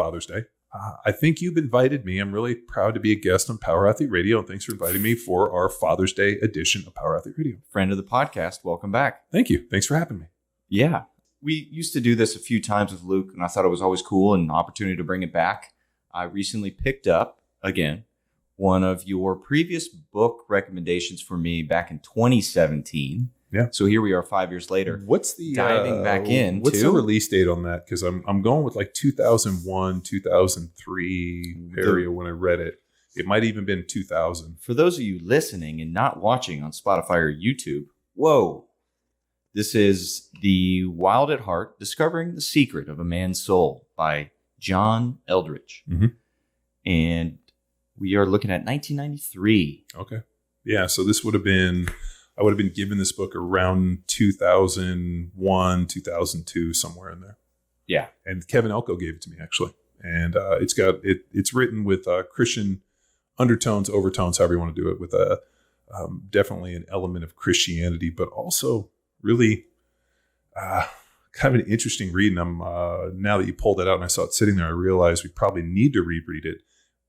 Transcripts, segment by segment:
Father's Day. I think you've invited me. I'm really proud to be a guest on Power Athlete Radio, and thanks for inviting me for our Father's Day edition of Power Athlete Radio. Friend of the podcast, welcome back. Thank you. Thanks for having me. Yeah. We used to do this a few times with Luke, and I thought it was always cool and an opportunity to bring it back. I recently picked up, again, one of your previous book recommendations for me back in 2017. Yeah. So here we are 5 years later. What's the diving back in? What's the release date on that? Because I'm going with like 2001, 2003 area when I read it. It might even been 2000. For those of you listening and not watching on Spotify or YouTube, whoa. This is The Wild at Heart, Discovering the Secret of a Man's Soul by John Eldridge. Mm-hmm. And we are looking at 1993. Okay. Yeah, so this would have been... I would have been given this book around 2001, 2002, somewhere in there. Yeah. And Kevin Elko gave it to me, actually. And it's written with Christian undertones, overtones, however you want to do it, with definitely an element of Christianity, but also really kind of an interesting read. And now that you pulled that out and I saw it sitting there, I realized we probably need to reread it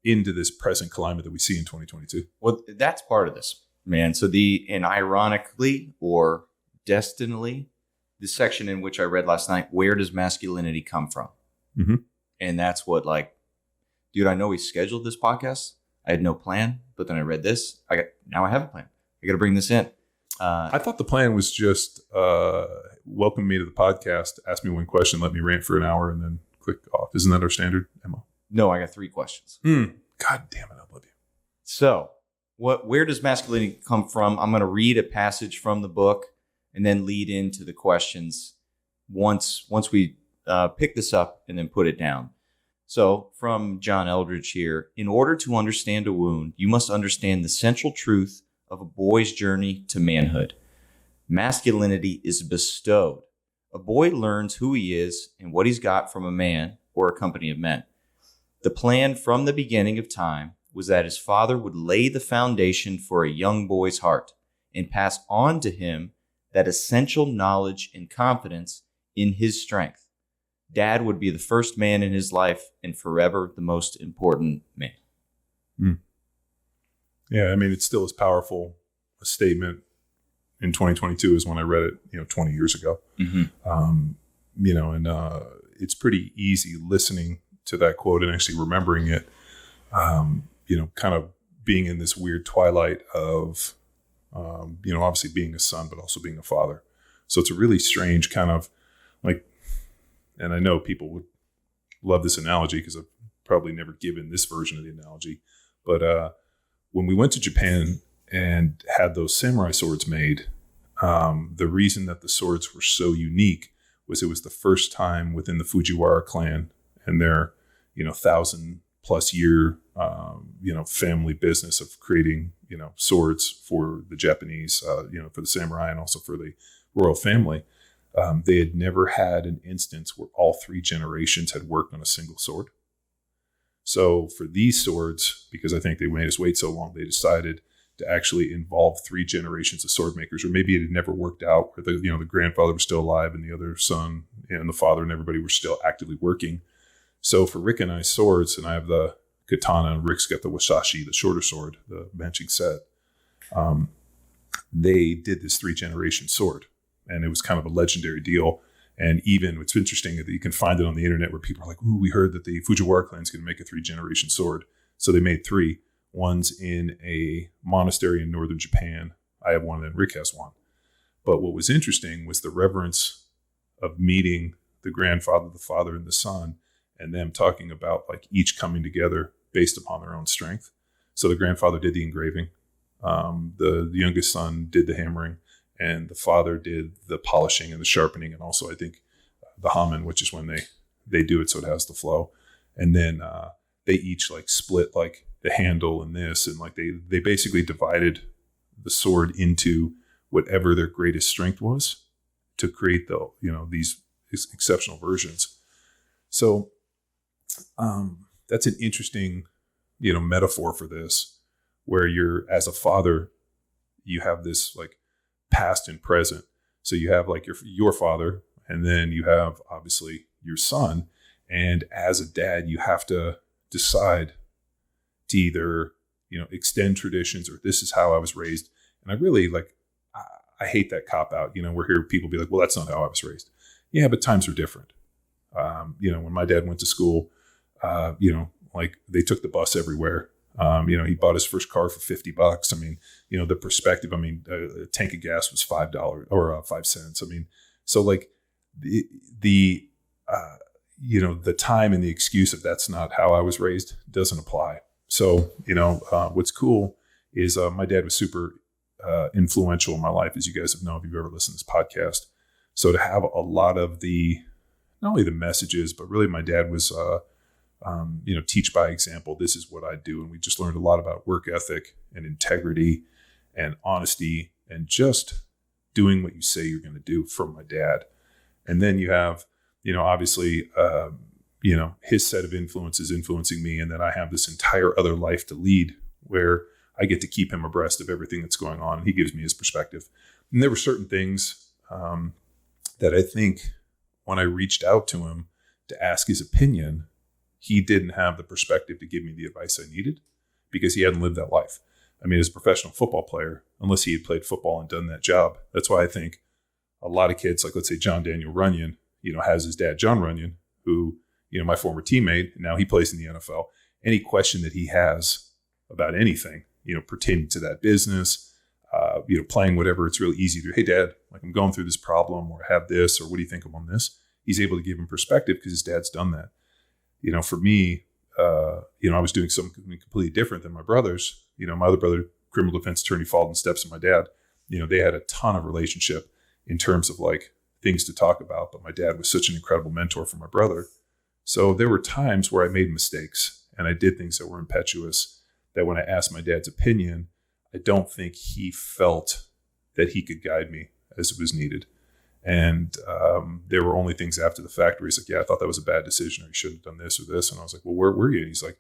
into this present climate that we see in 2022. Well, that's part of this. Man, so ironically or destinedly, the section in which I read last night, where does masculinity come from? Mm-hmm. And that's what, dude, I know we scheduled this podcast. I had no plan, but then I read this. Now I have a plan. I got to bring this in. I thought the plan was just welcome me to the podcast, ask me one question, let me rant for an hour, and then click off. Isn't that our standard MO? No, I got 3 questions. God damn it, I love you. So... where does masculinity come from? I'm going to read a passage from the book and then lead into the questions once we pick this up and then put it down. So from John Eldridge here, in order to understand a wound, you must understand the central truth of a boy's journey to manhood. Masculinity is bestowed. A boy learns who he is and what he's got from a man or a company of men. The plan from the beginning of time was that his father would lay the foundation for a young boy's heart and pass on to him that essential knowledge and confidence in his strength. Dad would be the first man in his life and forever the most important man. Yeah, I mean, it's still as powerful a statement in 2022 as when I read it, 20 years ago. Mm-hmm. It's pretty easy listening to that quote and actually remembering it. Kind of being in this weird twilight of, obviously being a son, but also being a father. So it's a really strange kind of and I know people would love this analogy because I've probably never given this version of the analogy. But when we went to Japan and had those samurai swords made, the reason that the swords were so unique was it was the first time within the Fujiwara clan and their, 1,000+ year, family business of creating, swords for the Japanese, for the samurai and also for the royal family. They had never had an instance where all 3 generations had worked on a single sword. So for these swords, because I think they made us wait so long, they decided to actually involve 3 generations of sword makers, or maybe it had never worked out where the grandfather was still alive and the other son and the father and everybody were still actively working. So for Rick and I's swords, and I have the katana and Rick's got the wasashi, the shorter sword, the benching set, they did this 3-generation sword. And it was kind of a legendary deal. And even what's interesting is that you can find it on the internet where people are like, ooh, we heard that the Fujiwara clan is going to make a 3-generation sword. So they made 3. One's in a monastery in northern Japan. I have one and Rick has one. But what was interesting was the reverence of meeting the grandfather, the father, and the son, and them talking about each coming together based upon their own strength. So the grandfather did the engraving. The youngest son did the hammering. And the father did the polishing and the sharpening, and also I think the hamen, which is when they do it so it has the flow. And then they each split the handle and this, and they basically divided the sword into whatever their greatest strength was to create these exceptional versions. So that's an interesting metaphor for this, where you're, as a father, you have this past and present. So you have your father, and then you have obviously your son, And as a dad, you have to decide to either, extend traditions, or this is how I was raised. And I really I hate that cop out, where here people be like, well, that's not how I was raised. Yeah, but times are different. When my dad went to school, they took the bus everywhere. He bought his first car for $50. I mean, the perspective, a tank of gas was $5 or 5 cents. I mean, so like the time and the excuse of that's not how I was raised doesn't apply. So, what's cool is my dad was super influential in my life, as you guys have known if you've ever listened to this podcast. So to have a lot of not only the messages, but really my dad was, teach by example. This is what I do. And we just learned a lot about work ethic and integrity and honesty and just doing what you say you're going to do from my dad. And then you have, obviously, his set of influences influencing me. And then I have this entire other life to lead where I get to keep him abreast of everything that's going on. And he gives me his perspective. And there were certain things that I think when I reached out to him to ask his opinion, he didn't have the perspective to give me the advice I needed because he hadn't lived that life. I mean, as a professional football player, unless he had played football and done that job, that's why I think a lot of kids, like let's say John Daniel Runyon, has his dad, John Runyon, who, my former teammate, and now he plays in the NFL. Any question that he has about anything, pertaining to that business, playing whatever, it's really easy to, hey, Dad, I'm going through this problem, or I have this, or what do you think on this? He's able to give him perspective because his dad's done that. For me, I was doing something completely different than my brothers. My other brother, criminal defense attorney, followed in the steps of my dad. They had a ton of relationship in terms of things to talk about, but my dad was such an incredible mentor for my brother. So there were times where I made mistakes and I did things that were impetuous, that when I asked my dad's opinion, I don't think he felt that he could guide me as it was needed. And there were only things after the fact where he's like, yeah, I thought that was a bad decision, or you shouldn't have done this or this. And I was like, well, where were you? And he's like,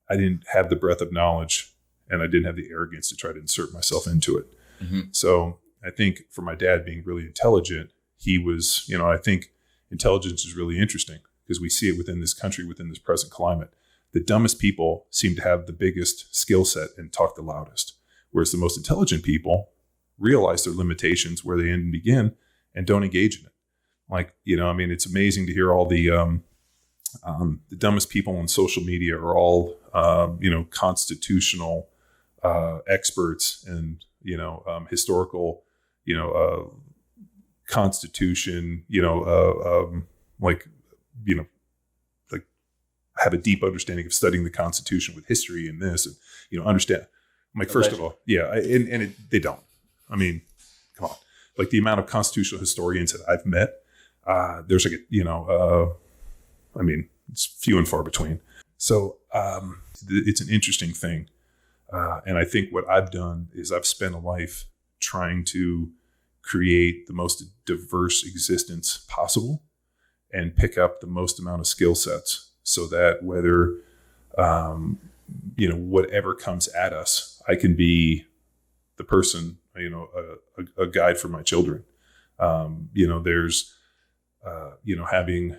I didn't have the breadth of knowledge and I didn't have the arrogance to try to insert myself into it. Mm-hmm. So I think for my dad being really intelligent, he was, I think intelligence is really interesting because we see it within this country, within this present climate. The dumbest people seem to have the biggest skill set and talk the loudest, whereas the most intelligent people realize their limitations, where they end and begin, and don't engage in it. It's amazing to hear all the dumbest people on social media are all, constitutional experts and, historical, constitution, have a deep understanding of studying the Constitution with history and this, and, understand. First of all, yeah, they don't. I mean, come on. The amount of constitutional historians that I've met, there's it's few and far between. So it's an interesting thing. And I think what I've done is I've spent a life trying to create the most diverse existence possible and pick up the most amount of skill sets so that whether, whatever comes at us, I can be the person, a guide for my children. There's, having,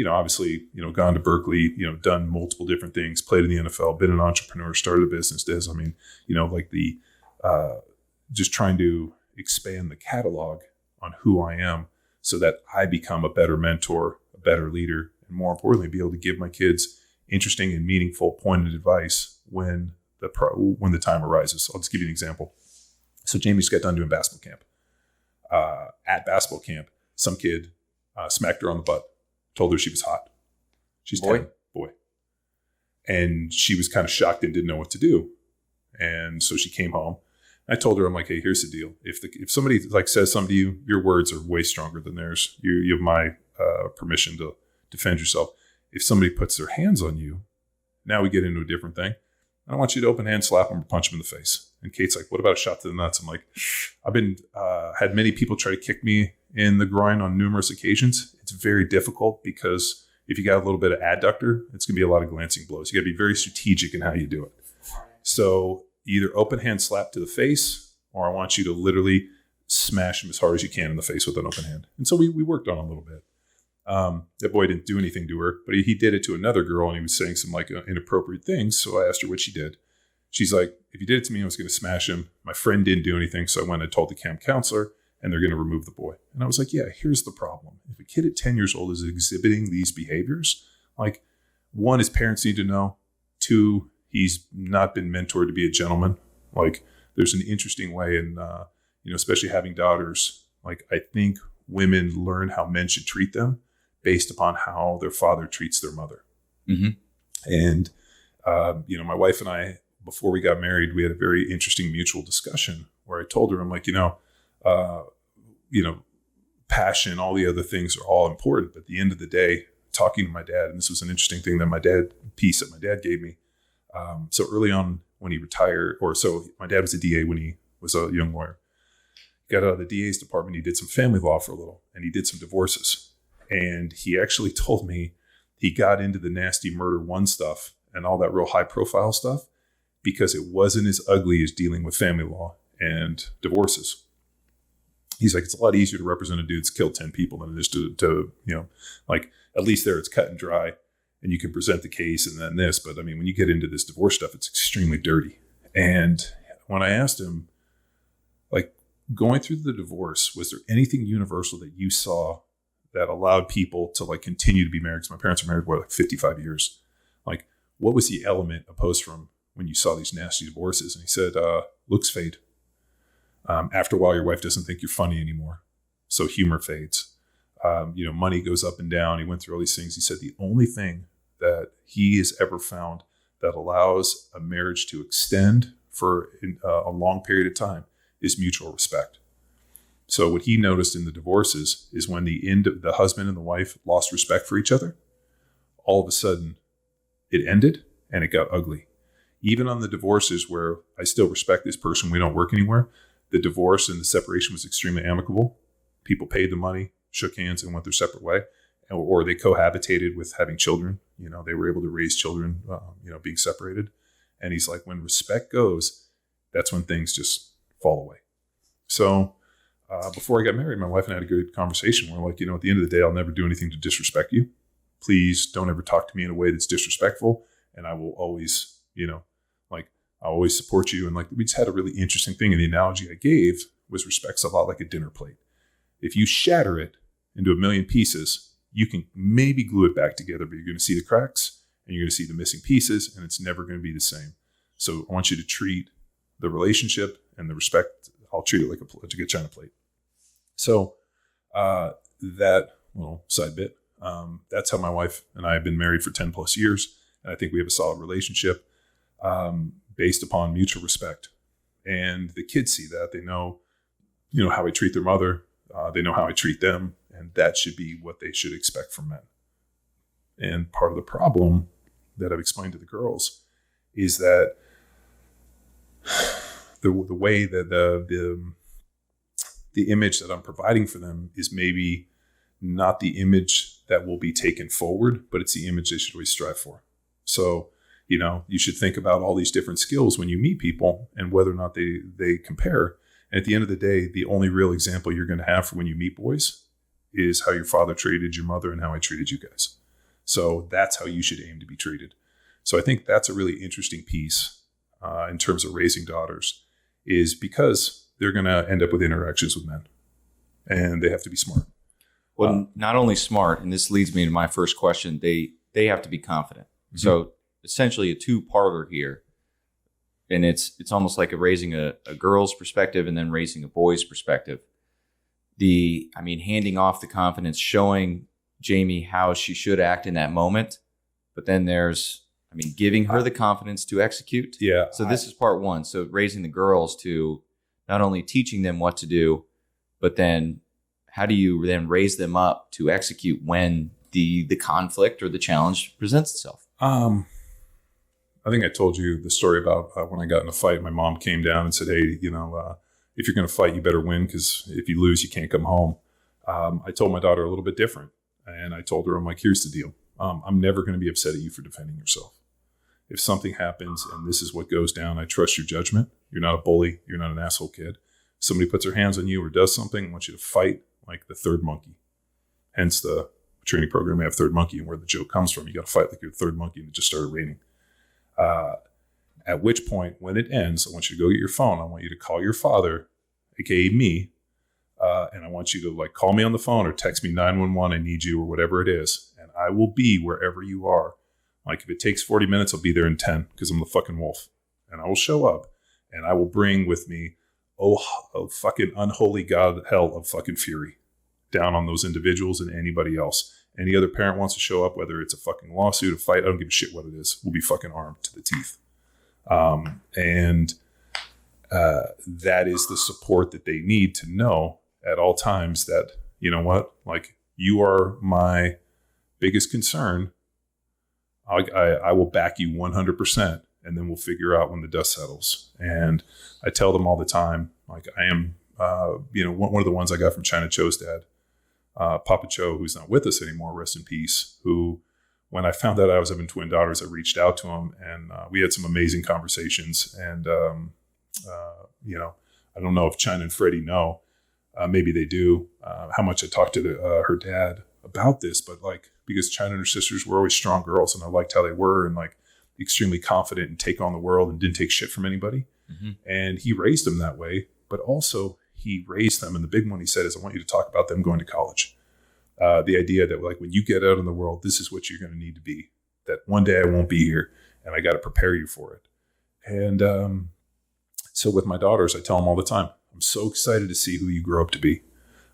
obviously, gone to Berkeley, done multiple different things, played in the NFL, been an entrepreneur, started a business, just trying to expand the catalog on who I am so that I become a better mentor, a better leader, and more importantly, be able to give my kids interesting and meaningful, pointed advice when the time arises. I'll just give you an example. So Jamie just got done doing basketball camp. At basketball camp, some kid smacked her on the butt, told her she was hot. She's 10, boy. And she was kind of shocked and didn't know what to do. And so she came home. I told her, I'm like, hey, here's the deal. If somebody says something to you, your words are way stronger than theirs. You have my permission to defend yourself. If somebody puts their hands on you, now we get into a different thing. I don't want you to open hand slap them or punch them in the face. And Kate's like, what about a shot to the nuts? I'm like, I've been had many people try to kick me in the groin on numerous occasions. It's very difficult because if you got a little bit of adductor, it's going to be a lot of glancing blows. You got to be very strategic in how you do it. So either open hand slap to the face, or I want you to literally smash him as hard as you can in the face with an open hand. And so we worked on it a little bit. That boy didn't do anything to her, but he did it to another girl, and he was saying some like inappropriate things. So I asked her what she did. She's like, if you did it to me, I was going to smash him. My friend didn't do anything. So I went and told the camp counselor, and they're going to remove the boy. And I was like, yeah, here's the problem. If a kid at 10 years old is exhibiting these behaviors, like, one, his parents need to know. Two, he's not been mentored to be a gentleman. Like, there's an interesting way, and especially having daughters, like, I think women learn how men should treat them based upon how their father treats their mother. Mm-hmm. And, my wife and I, before we got married, we had a very interesting mutual discussion where I told her, I'm like, passion, all the other things are all important. But at the end of the day, talking to my dad, and this was an interesting thing that my dad gave me. So early on when he retired, my dad was a DA when he was a young lawyer. He got out of the DA's department. He did some family law for a little, and he did some divorces. And he actually told me he got into the nasty murder one stuff and all that real high profile stuff because it wasn't as ugly as dealing with family law and divorces. He's like, it's a lot easier to represent a dude that's killed 10 people than it is to at least there it's cut and dry and you can present the case and then this. But I mean, when you get into this divorce stuff, it's extremely dirty. And when I asked him, like, going through the divorce, was there anything universal that you saw that allowed people to like continue to be married? Because my parents were married for like 55 years. Like, what was the element opposed from when you saw these nasty divorces? And he said, looks fade. After a while, your wife doesn't think you're funny anymore. So humor fades. Money goes up and down. He went through all these things. He said the only thing that he has ever found that allows a marriage to extend for a long period of time is mutual respect. So what he noticed in the divorces is when the husband and the wife lost respect for each other, all of a sudden it ended and it got ugly. Even on the divorces where I still respect this person, we don't work anywhere, the divorce and the separation was extremely amicable. People paid the money, shook hands, and went their separate way. Or they cohabitated with having children. They were able to raise children, being separated. And he's like, when respect goes, that's when things just fall away. So before I got married, my wife and I had a good conversation. We're like, at the end of the day, I'll never do anything to disrespect you. Please don't ever talk to me in a way that's disrespectful. And I will always, I'll always support you. And like, we just had a really interesting thing. And the analogy I gave was respect's a lot like a dinner plate. If you shatter it into a million pieces, you can maybe glue it back together, but you're going to see the cracks and you're going to see the missing pieces, and it's never going to be the same. So I want you to treat the relationship and the respect, I'll treat it like a china plate. So that little side bit, that's how my wife and I have been married for 10 plus years. And I think we have a solid relationship based upon mutual respect. And the kids see that. They know, how I treat their mother. They know how I treat them. And that should be what they should expect from men. And part of the problem that I've explained to the girls is that the way that the image that I'm providing for them is maybe not the image that will be taken forward, but it's the image they should always strive for. So, you should think about all these different skills when you meet people and whether or not they compare. And at the end of the day, the only real example you're going to have for when you meet boys is how your father treated your mother and how I treated you guys. So that's how you should aim to be treated. So I think that's a really interesting piece in terms of raising daughters, is because they're going to end up with interactions with men and they have to be smart. Well, not only smart, and this leads me to my first question, they have to be confident. Mm-hmm. So essentially a two-parter here. And it's almost like raising a girl's perspective and then raising a boy's perspective. Handing off the confidence, showing Jamie how she should act in that moment. But then there's, giving her the confidence to execute. Yeah. So this is part one. So raising the girls to not only teaching them what to do, but then how do you then raise them up to execute when the conflict or the challenge presents itself? I think I told you the story about when I got in a fight, my mom came down and said, hey, if you're going to fight, you better win, because if you lose, you can't come home. I told my daughter a little bit different. And I told her, I'm like, here's the deal. I'm never going to be upset at you for defending yourself. If something happens and this is what goes down, I trust your judgment. You're not a bully. You're not an asshole kid. Somebody puts their hands on you or does something, I want you to fight like the third monkey. Hence the training program, we have third monkey, and where the joke comes from, you got to fight like you're the third monkey, and it just started raining. At which point, when it ends, I want you to go get your phone. I want you to call your father, aka me, and I want you to like call me on the phone or text me 911. I need you, or whatever it is, and I will be wherever you are. Like if it takes 40 minutes, I'll be there in 10 because I'm the fucking wolf, and I will show up, and I will bring with me a fucking unholy god hell of fucking fury down on those individuals and anybody else. Any other parent wants to show up, whether it's a fucking lawsuit, a fight, I don't give a shit what it is. We'll be fucking armed to the teeth. That is the support that they need to know at all times that, you know what, like you are my biggest concern. I will back you 100%, and then we'll figure out when the dust settles. And I tell them all the time, like I am, one of the ones I got from China Cho's dad, Papa Cho, who's not with us anymore, rest in peace, who, when I found out I was having twin daughters, I reached out to him, and we had some amazing conversations. And, I don't know if China and Freddie know, maybe they do, how much I talked to her dad about this, but like, because China and her sisters were always strong girls, and I liked how they were, and like extremely confident and take on the world and didn't take shit from anybody. Mm-hmm. And he raised them that way, but also he raised them. And the big one he said is, I want you to talk about them going to college. The idea that like, when you get out in the world, this is what you're going to need to be, that one day I won't be here and I got to prepare you for it. And, so with my daughters, I tell them all the time, I'm so excited to see who you grow up to be.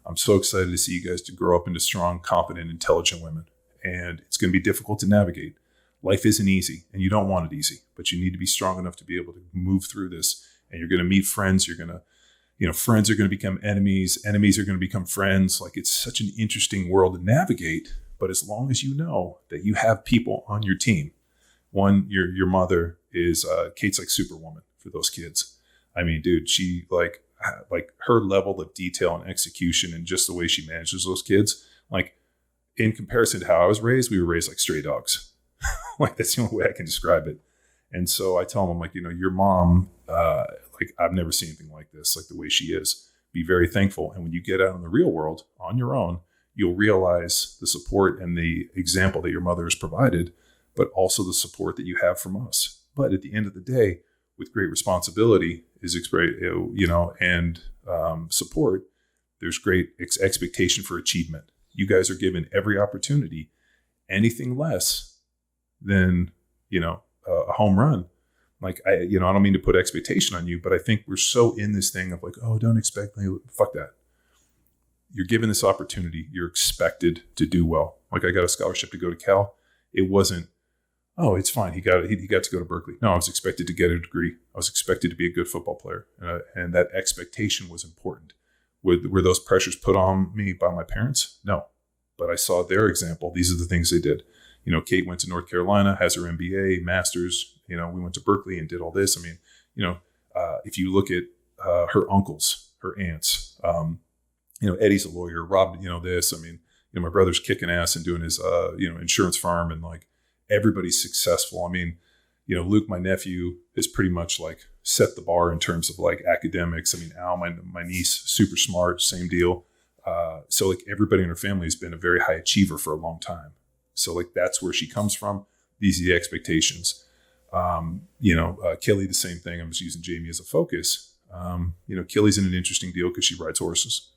I'm so excited to see you guys to grow up into strong, competent, intelligent women. And it's going to be difficult to navigate. Life isn't easy, and you don't want it easy, but you need to be strong enough to be able to move through this. And you're going to meet friends. You're going to, friends are going to become enemies. Enemies are going to become friends. Like, it's such an interesting world to navigate. But as long as you know that you have people on your team, one, your mother is, Kate's like Superwoman for those kids. I mean, dude, she like her level of detail and execution and just the way she manages those kids, like in comparison to how I was raised, we were raised like stray dogs. Like, that's the only way I can describe it. And so I tell them, like, your mom, like, I've never seen anything like this, like the way she is. Be very thankful. And when you get out in the real world on your own, you'll realize the support and the example that your mother has provided, but also the support that you have from us. But at the end of the day, with great responsibility is great, and support, there's great expectation for achievement. You guys are given every opportunity. Anything less than, a home run. Like, I don't mean to put expectation on you, but I think we're so in this thing of like, oh, don't expect me. Fuck that. You're given this opportunity. You're expected to do well. Like, I got a scholarship to go to Cal. It wasn't, oh, it's fine. He got to go to Berkeley. No, I was expected to get a degree. I was expected to be a good football player. And that expectation was important. Were those pressures put on me by my parents? No. But I saw their example. These are the things they did. Kate went to North Carolina, has her MBA, master's. We went to Berkeley and did all this. I mean, if you look at her uncles, her aunts, Eddie's a lawyer. Rob, this. I mean, my brother's kicking ass and doing his, insurance firm, and like, everybody's successful. I mean, Luke, my nephew, is pretty much like set the bar in terms of like academics. I mean, Al, my niece, super smart, same deal. So like, everybody in her family has been a very high achiever for a long time. So like, that's where she comes from. These are the expectations. Kelly, the same thing. I'm just using Jamie as a focus. Kelly's in an interesting deal because she rides horses,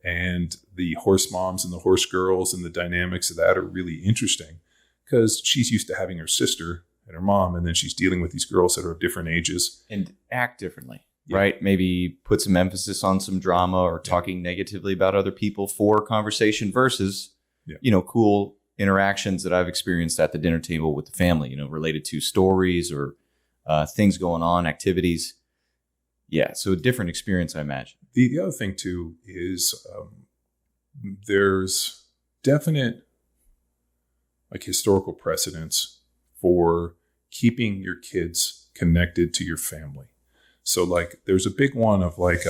and the horse moms and the horse girls and the dynamics of that are really interesting, because she's used to having her sister and her mom, and then she's dealing with these girls that are of different ages and act differently, right? Maybe put some emphasis on some drama or talking negatively about other people for conversation versus, cool interactions that I've experienced at the dinner table with the family, related to stories or things going on, activities. Yeah, so a different experience, I imagine. The other thing, too, is there's definite like historical precedents for keeping your kids connected to your family. So like, there's a big one of like,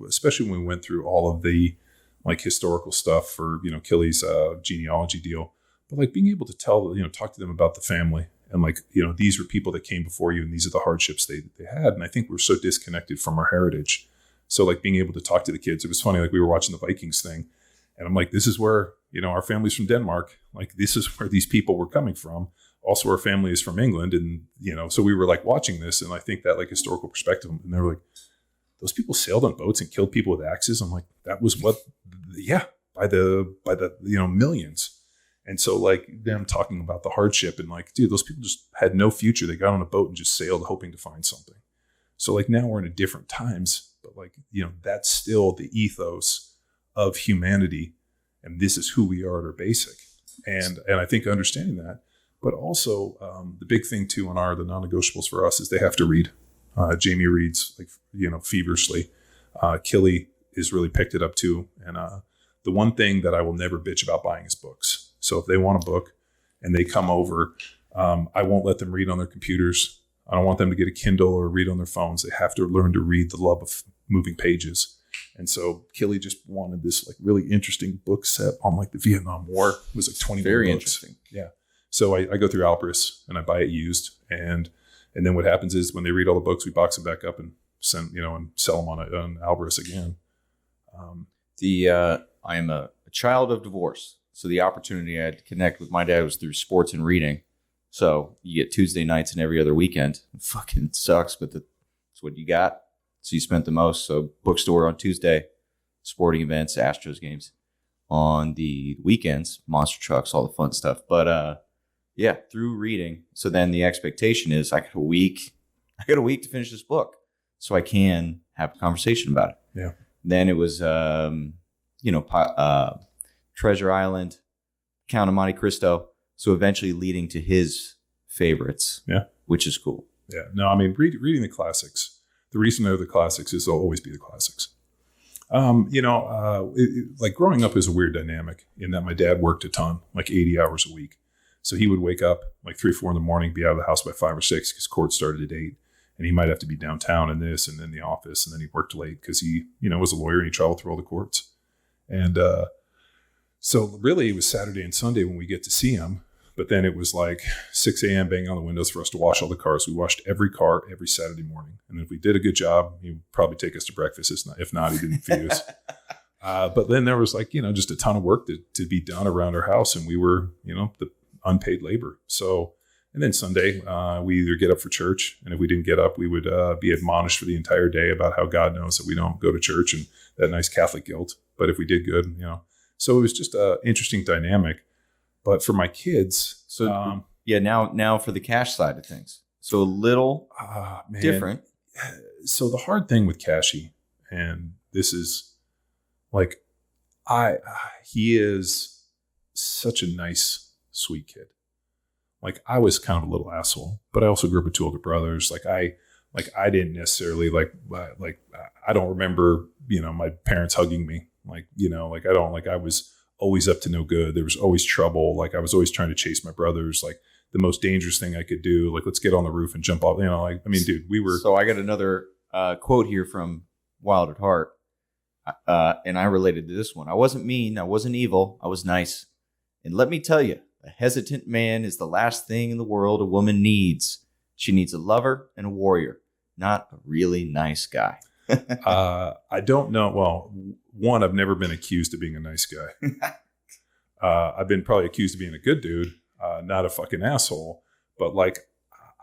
especially when we went through all of the like historical stuff for, Kelly's genealogy deal, but like being able to tell, talk to them about the family, and like, these were people that came before you, and these are the hardships they had. And I think we're so disconnected from our heritage. So like, being able to talk to the kids, it was funny, like we were watching the Vikings thing, and I'm like, this is where our family's from Denmark. Like, this is where these people were coming from. Also, our family is from England. And, so we were like watching this. And I think that like historical perspective, and they were like, those people sailed on boats and killed people with axes. I'm like, that was what, by the millions. And so like them talking about the hardship and like, dude, those people just had no future. They got on a boat and just sailed hoping to find something. So like now we're in a different times, but like, that's still the ethos of humanity. And this is who we are at our basic. And I think understanding that, but also the big thing too the non-negotiables for us is they have to read. Jamie reads like, feverishly. Killy is really picked it up too. And the one thing that I will never bitch about buying is books. So if they want a book and they come over, I won't let them read on their computers. I don't want them to get a Kindle or read on their phones. They have to learn to read the love of moving pages. And so Killy just wanted this like really interesting book set on like the Vietnam War. It was like 20 Very books. Interesting. Yeah. So I go through Alpris and I buy it used. And then what happens is when they read all the books, we box them back up and send, and sell them on Alpris again. I am a child of divorce. So the opportunity I had to connect with my dad was through sports and reading. So you get Tuesday nights and every other weekend. It fucking sucks, but that's what you got. So you spent the most. So bookstore on Tuesday, sporting events, Astros games. On the weekends, monster trucks, all the fun stuff. But through reading. So then the expectation is I got a week to finish this book so I can have a conversation about it. Yeah. Then it was, Treasure Island, Count of Monte Cristo. So eventually leading to his favorites. Yeah. Which is cool. Yeah. No, I mean, reading the classics. The reason they're the classics is they'll always be the classics. Like growing up is a weird dynamic in that my dad worked a ton, like 80 hours a week. So he would wake up like 3 or 4 in the morning, be out of the house by 5 or 6 because court started at 8. And he might have to be downtown in this and then the office. And then he worked late because he, was a lawyer and he traveled through all the courts. And so really it was Saturday and Sunday when we get to see him. But then it was like 6 a.m. banging on the windows for us to wash all the cars. We washed every car every Saturday morning. And if we did a good job, he would probably take us to breakfast. If not, he didn't feed us. But then there was like, just a ton of work to be done around our house. And we were, the unpaid labor. So, and then Sunday, we either get up for church. And if we didn't get up, we would be admonished for the entire day about how God knows that we don't go to church and that nice Catholic guilt. But if we did good, so it was just an interesting dynamic. But for my kids, now for the cash side of things, so a little different. So the hard thing with Cashy, and this is like, he is such a nice, sweet kid. Like I was kind of a little asshole, but I also grew up with 2 older brothers. I didn't necessarily I don't remember, my parents hugging me. I was always up to no good. There was always trouble. Like I was always trying to chase my brothers. Like the most dangerous thing I could do, like let's get on the roof and jump off. Dude, we were. So I got another quote here from Wild at Heart. And I related to this one. I wasn't mean. I wasn't evil. I was nice. And let me tell you, a hesitant man is the last thing in the world a woman needs. She needs a lover and a warrior, not a really nice guy. I don't know. Well, one, I've never been accused of being a nice guy. I've been probably accused of being a good dude, not a fucking asshole. But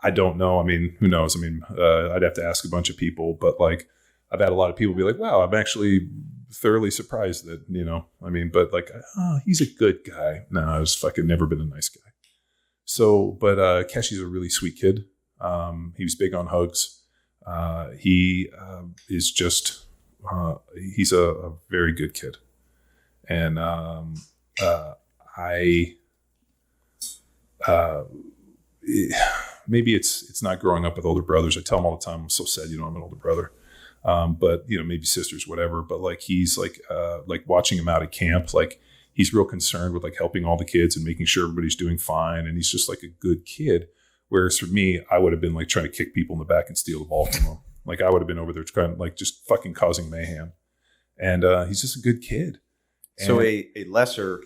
I don't know. I mean, who knows? I mean, I'd have to ask a bunch of people. But I've had a lot of people be like, "Wow, I'm actually thoroughly surprised that he's a good guy." No, I've fucking never been a nice guy. So, but Keshi's a really sweet kid. He was big on hugs. He is just, he's a very good kid. And maybe it's not growing up with older brothers. I tell him all the time, I'm so sad you don't have an older brother. But maybe sisters, whatever. But he's watching him out at camp, he's real concerned with helping all the kids and making sure everybody's doing fine. And he's just a good kid. Whereas for me, I would have been trying to kick people in the back and steal the ball from them. I would have been over there trying just fucking causing mayhem. And he's just a good kid. And so a lesser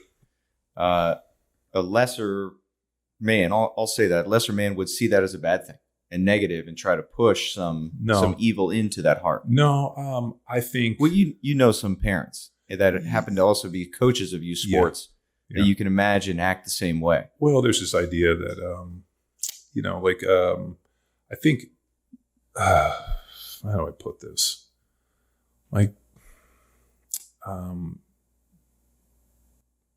man, I'll say that, lesser man would see that as a bad thing and negative and try to push some evil into that heart. No, I think... Well, you know some parents that happen to also be coaches of youth sports that you can imagine act the same way. Well, there's this idea that, I think, how do I put this? Like,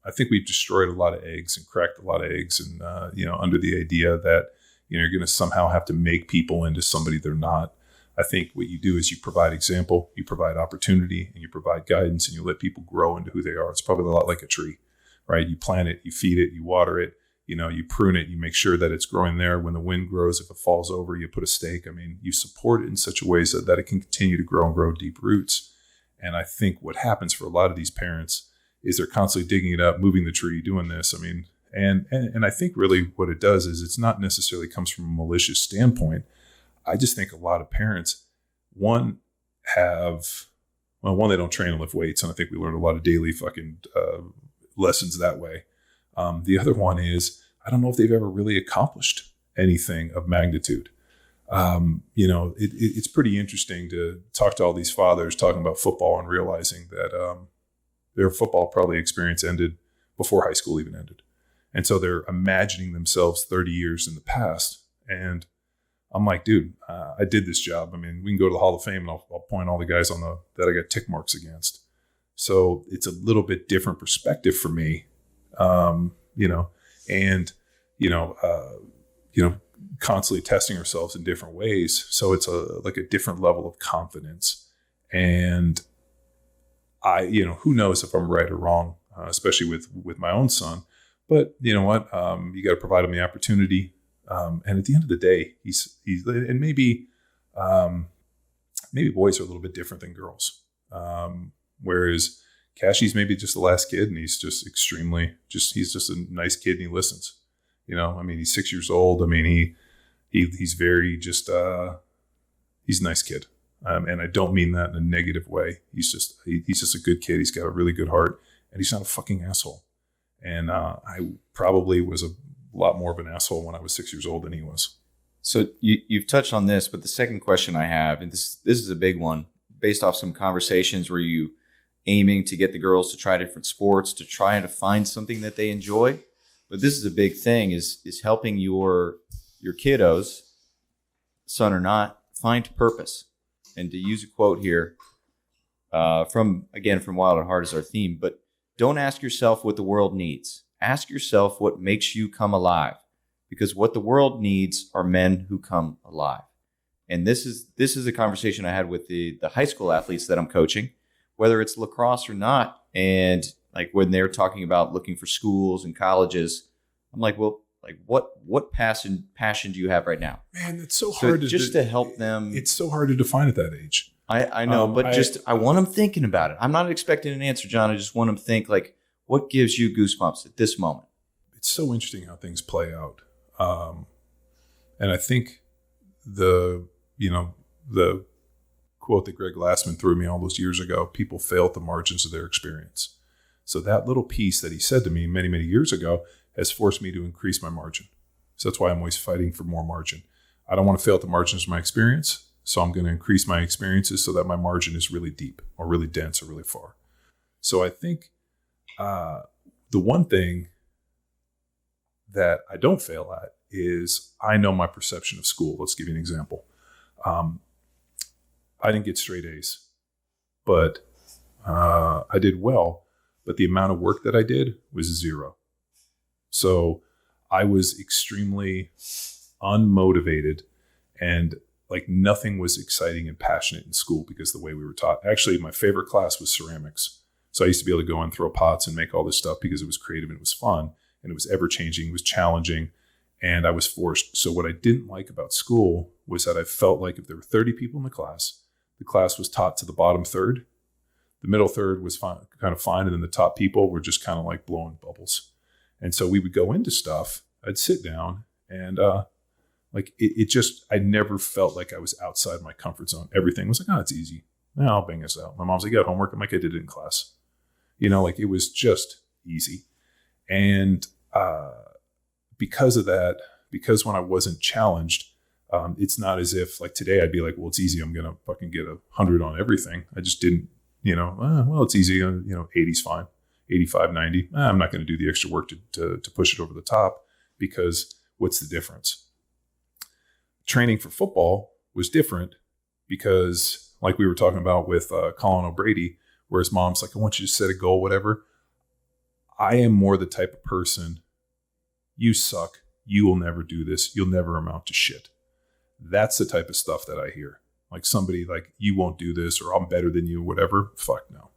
I think we've destroyed a lot of eggs and cracked a lot of eggs, and under the idea that you're going to somehow have to make people into somebody they're not. I think what you do is you provide example, you provide opportunity, and you provide guidance, and you let people grow into who they are. It's probably a lot like a tree, right? You plant it, you feed it, you water it, you prune it, you make sure that it's growing there. When the wind grows, if it falls over, you put a stake. I mean, you support it in such a way so that it can continue to grow and grow deep roots. And I think what happens for a lot of these parents is they're constantly digging it up, moving the tree, doing this. I mean, and I think really what it does is it's not necessarily comes from a malicious standpoint. I just think a lot of parents, one, they don't train and lift weights. And I think we learn a lot of daily fucking lessons that way. The other one is, I don't know if they've ever really accomplished anything of magnitude. It's pretty interesting to talk to all these fathers talking about football and realizing that their football probably experience ended before high school even ended. And so they're imagining themselves 30 years in the past. And I'm like, dude, I did this job. I mean, we can go to the Hall of Fame and I'll point all the guys that I got tick marks against. So it's a little bit different perspective for me, constantly testing ourselves in different ways. So it's like a different level of confidence. And who knows if I'm right or wrong, especially with my own son. But you know what? You got to provide him the opportunity. And at the end of the day, he's and maybe boys are a little bit different than girls. Whereas Cashie's maybe just the last kid, and he's just he's just a nice kid, and he listens. He's 6 years old. I mean, he's very just he's a nice kid. And I don't mean that in a negative way. He's just a good kid. He's got a really good heart, and he's not a fucking asshole. And I probably was a lot more of an asshole when I was 6 years old than he was. So you've touched on this, but the second question I have, and this is a big one, based off some conversations where you aiming to get the girls to try different sports, to try to find something that they enjoy. But this is a big thing, is helping your kiddos, son or not, find purpose. And to use a quote here from Wild at Heart is our theme, but don't ask yourself what the world needs. Ask yourself what makes you come alive, because what the world needs are men who come alive. And this is a conversation I had with the high school athletes that I'm coaching, whether it's lacrosse or not. And like when they're talking about looking for schools and colleges, I'm like, well, like what passion do you have right now? Man, it's so hard to help them. It's so hard to define at that age. I know, but I want them thinking about it. I'm not expecting an answer, John. I just want them to think, like, what gives you goosebumps at this moment? It's so interesting how things play out. And I think the quote that Greg Glassman threw me all those years ago, people fail at the margins of their experience. So that little piece that he said to me many, many years ago has forced me to increase my margin. So that's why I'm always fighting for more margin. I don't want to fail at the margins of my experience. So I'm going to increase my experiences so that my margin is really deep or really dense or really far. So I think the one thing that I don't fail at is I know my perception of school. Let's give you an example. I didn't get straight A's, but I did well. But the amount of work that I did was zero. So I was extremely unmotivated, and like nothing was exciting and passionate in school because of the way we were taught. Actually, my favorite class was ceramics. So I used to be able to go and throw pots and make all this stuff because it was creative and it was fun and it was ever changing, it was challenging, and I was forced. So what I didn't like about school was that I felt like if there were 30 people in the class was taught to the bottom third. The middle third was fine, kind of fine, and then the top people were just kind of like blowing bubbles. And so we would go into stuff, I'd sit down, and I never felt like I was outside my comfort zone. Everything was like, oh, it's easy. No, I'll bang this out. My mom's like, you got homework? I'm like, I did it in class. It was just easy. And because of that, because when I wasn't challenged, it's not as if like today I'd be like, well, it's easy. I'm going to fucking get 100 on everything. I just didn't, well, it's easy. 80's fine. 85, 90. I'm not going to do the extra work to push it over the top, because what's the difference? Training for football was different because, like we were talking about with Colin O'Brady, where his mom's like, I want you to set a goal, whatever. I am more the type of person, you suck. You will never do this. You'll never amount to shit. That's the type of stuff that I hear. Like somebody like, you won't do this, or I'm better than you, whatever. Fuck no.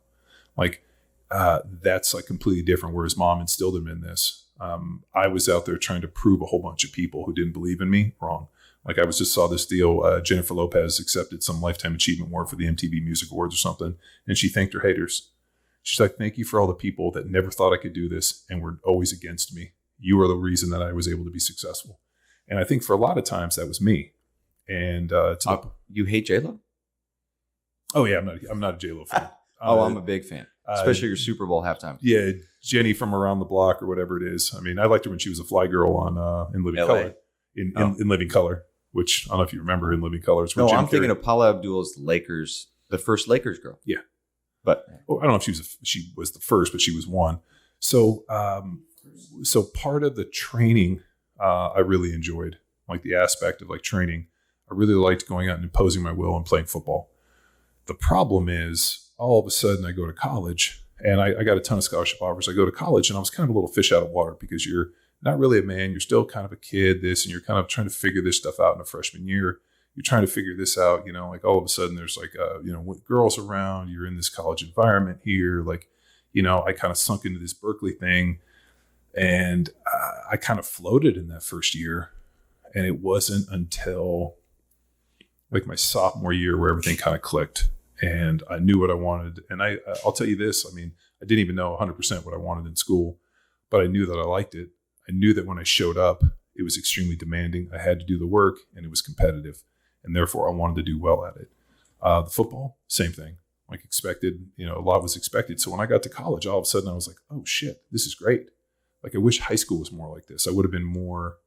Like, that's like completely different. Where his mom instilled him in this. I was out there trying to prove a whole bunch of people who didn't believe in me wrong. Like I just saw this deal. Jennifer Lopez accepted some Lifetime Achievement Award for the MTV Music Awards or something. And she thanked her haters. She's like, thank you for all the people that never thought I could do this and were always against me. You are the reason that I was able to be successful. And I think for a lot of times that was me. And you hate JLo? Oh yeah, I'm not a JLo fan. I'm a big fan, especially your Super Bowl halftime. Yeah, Jenny from Around the Block or whatever it is. I mean, I liked her when she was a fly girl on In Living LA. Color. In Living Color, which I don't know if you remember In Living Color. No, I'm thinking of Paula Abdul's Lakers, the first Lakers girl. Yeah, but I don't know if she was the first, but she was one. So so part of the training I really enjoyed, like the aspect of like training. I really liked going out and imposing my will and playing football. The problem is, all of a sudden I go to college, and I got a ton of scholarship offers. I go to college, and I was kind of a little fish out of water, because you're not really a man. You're still kind of a kid, and you're kind of trying to figure this stuff out in a freshman year. You're trying to figure this out, like all of a sudden there's like, with girls around, you're in this college environment here. Like, I kind of sunk into this Berkeley thing, and I kind of floated in that first year. And it wasn't until like my sophomore year where everything kind of clicked, and I knew what I wanted. And I'll tell you this, I mean, I didn't even know 100% what I wanted in school, but I knew that I liked it. I knew that when I showed up, it was extremely demanding. I had to do the work, and it was competitive, and therefore I wanted to do well at it. The football, same thing. Like expected, a lot was expected. So when I got to college, all of a sudden I was like, oh shit, this is great. Like I wish high school was more like this. I would have been more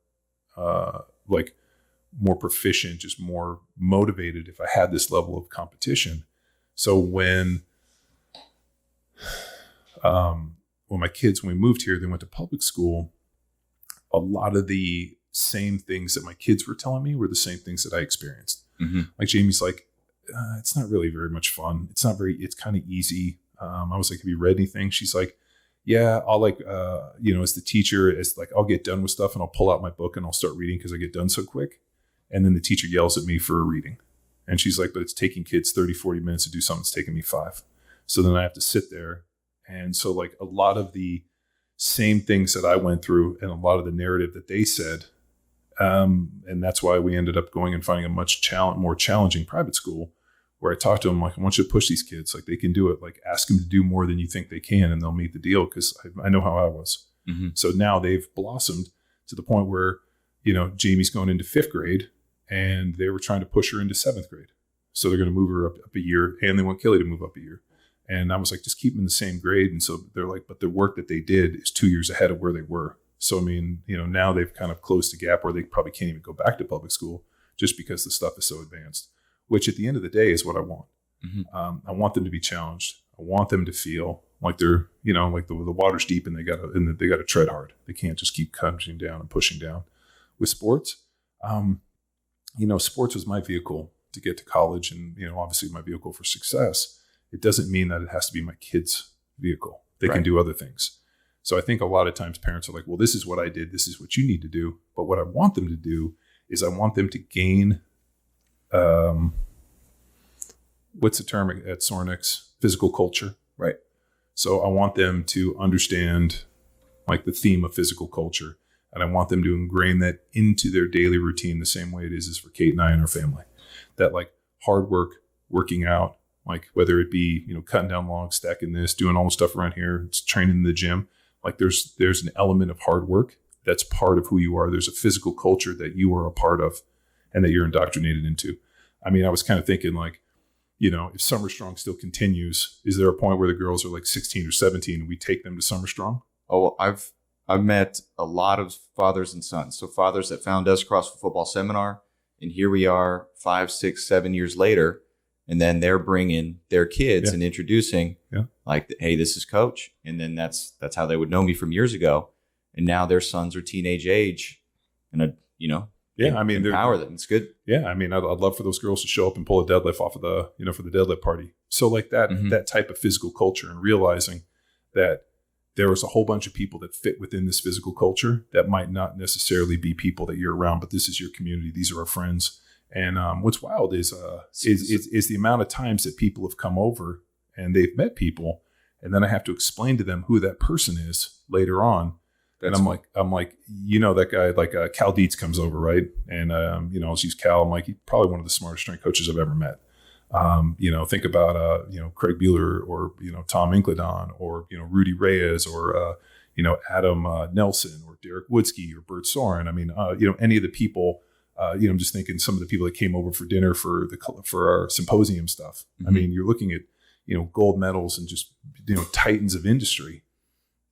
more proficient, just more motivated if I had this level of competition. So when my kids, when we moved here, they went to public school, a lot of the same things that my kids were telling me were the same things that I experienced. Mm-hmm. Like Jamie's like, it's not really very much fun. It's kind of easy. I was like, have you read anything? She's like, yeah, I'll as the teacher, I'll get done with stuff and I'll pull out my book and I'll start reading because I get done so quick. And then the teacher yells at me for a reading. And she's like, but it's taking kids 30, 40 minutes to do something. It's taking me 5. So then I have to sit there. And so like a lot of the same things that I went through and a lot of the narrative that they said, and that's why we ended up going and finding a much more challenging private school where I talked to them like, I want you to push these kids. Like they can do it. Like ask them to do more than you think they can and they'll meet the deal, because I know how I was. Mm-hmm. So now they've blossomed to the point where, Jamie's going into 5th grade and they were trying to push her into 7th grade. So they're going to move her up a year, and they want Kelly to move up a year. And I was like, just keep them in the same grade. And so they're like, but the work that they did is 2 years ahead of where they were. So, I mean, now they've kind of closed the gap where they probably can't even go back to public school just because the stuff is so advanced, which at the end of the day is what I want. Mm-hmm. I want them to be challenged. I want them to feel like they're, like the water's deep and they got to tread hard. They can't just keep punching down and pushing down. With sports, sports was my vehicle to get to college and, obviously my vehicle for success. It doesn't mean that it has to be my kid's vehicle. They can do other things. So I think a lot of times parents are like, well, this is what I did. This is what you need to do. But what I want them to do is I want them to gain, what's the term at Sornix? Physical culture. Right. So I want them to understand like the theme of physical culture. And I want them to ingrain that into their daily routine the same way it is for Kate and I and our family. That like hard work, working out, like whether it be, cutting down logs, stacking this, doing all the stuff around here, it's training in the gym. Like there's an element of hard work that's part of who you are. There's a physical culture that you are a part of and that you're indoctrinated into. I mean, I was kind of thinking like, if Summer Strong still continues, is there a point where the girls are like 16 or 17 and we take them to Summer Strong? Oh, I've met a lot of fathers and sons. So fathers that found us CrossFit Football Seminar, and here we are 5, 6, 7 years later, And then they're bringing their kids Yeah. and introducing Yeah. like, hey, this is Coach. And then that's how they would know me from years ago. And now their sons are teenage age and, Yeah. I mean, empower them. It's good. yeah. I mean, I'd love for those girls to show up and pull a deadlift off of the, for the deadlift party. So like that, Mhm. that type of physical culture, and realizing that there was a whole bunch of people that fit within this physical culture that might not necessarily be people that you're around, but this is your community. These are our friends. And what's wild is the amount of times that people have come over and they've met people, and then I have to explain to them who that person is later on. And I'm like, that guy, like Cal Dietz comes over, right? And I'll use Cal. I'm like, he's probably one of the smartest strength coaches I've ever met. Think about Craig Bueller, or Tom Incledon, or Rudy Reyes, or Adam Nelson, or Derek Woodsky, or Bert Soren. I mean, any of the people. I'm just thinking some of the people that came over for dinner for our symposium stuff. Mm-hmm. I mean, you're looking at gold medals and just titans of industry,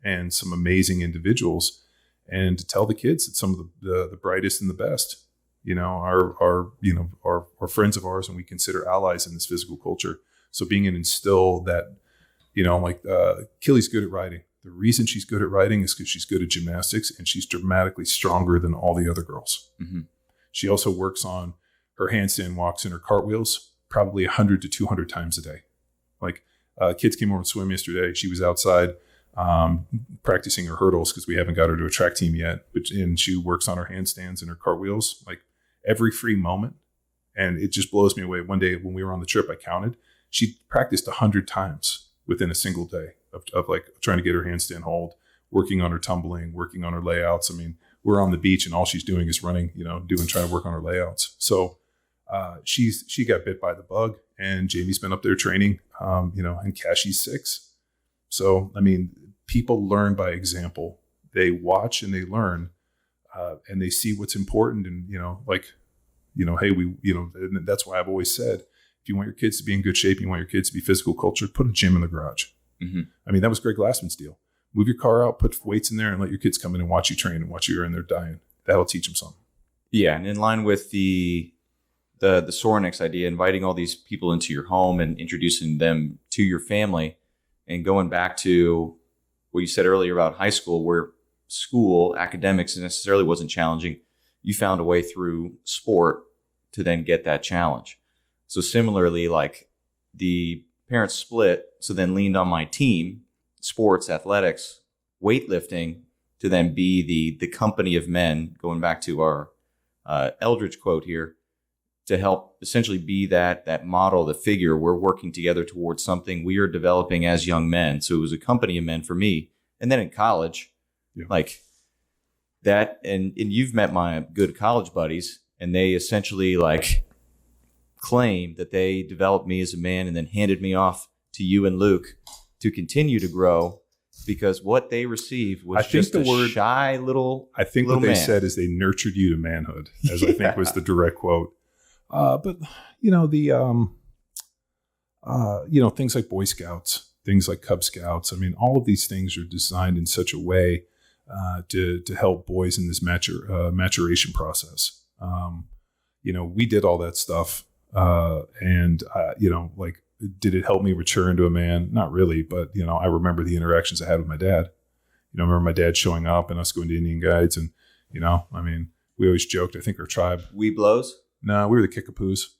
and some amazing individuals. And to tell the kids that some of the brightest and the best, are friends of ours, and we consider allies in this physical culture. So being an instill that, Kelly's good at riding. The reason she's good at riding is because she's good at gymnastics, and she's dramatically stronger than all the other girls. Mm-hmm. She also works on her handstand walks and her cartwheels probably 100 to 200 times a day. Like kids came over to swim yesterday. She was outside practicing her hurdles because we haven't got her to a track team yet. And she works on her handstands and her cartwheels like every free moment. And it just blows me away. One day when we were on the trip, I counted. She practiced 100 times within a single day of like trying to get her handstand hold, working on her tumbling, working on her layouts. I mean, we're on the beach and all she's doing is running, trying to work on her layouts. So she got bit by the bug, and Jamie's been up there training, and Cassie's 6. So, I mean, people learn by example. They watch and they learn, and they see what's important. And, hey, and that's why I've always said, if you want your kids to be in good shape, you want your kids to be physical culture, put a gym in the garage. Mm-hmm. I mean, that was Greg Glassman's deal. Move your car out, put weights in there, and let your kids come in and watch you train and watch you in there dying. That'll teach them something. Yeah, and in line with the Sorenex idea, inviting all these people into your home and introducing them to your family, and going back to what you said earlier about high school, where school academics necessarily wasn't challenging, you found a way through sport to then get that challenge. So similarly, like the parents split, so then leaned on my team, sports, athletics, weightlifting, to then be the company of men, going back to our Eldridge quote here, to help essentially be that model, the figure. We're working together towards something we are developing as young men. So it was a company of men for me. And then in college, like that, and you've met my good college buddies, and they essentially like claim that they developed me as a man and then handed me off to you and Luke to continue to grow, because what they received was just a shy little I think little what they man. said is they nurtured you to manhood, as I think was the direct quote. But things like Boy Scouts, things like Cub Scouts. I mean, all of these things are designed in such a way to help boys in this maturation process. We did all that stuff, did it help me mature into a man? Not really, but I remember the interactions I had with my dad. I remember my dad showing up and us going to Indian Guides, and we always joked. I think our tribe. We blows. No, we were the Kickapoos,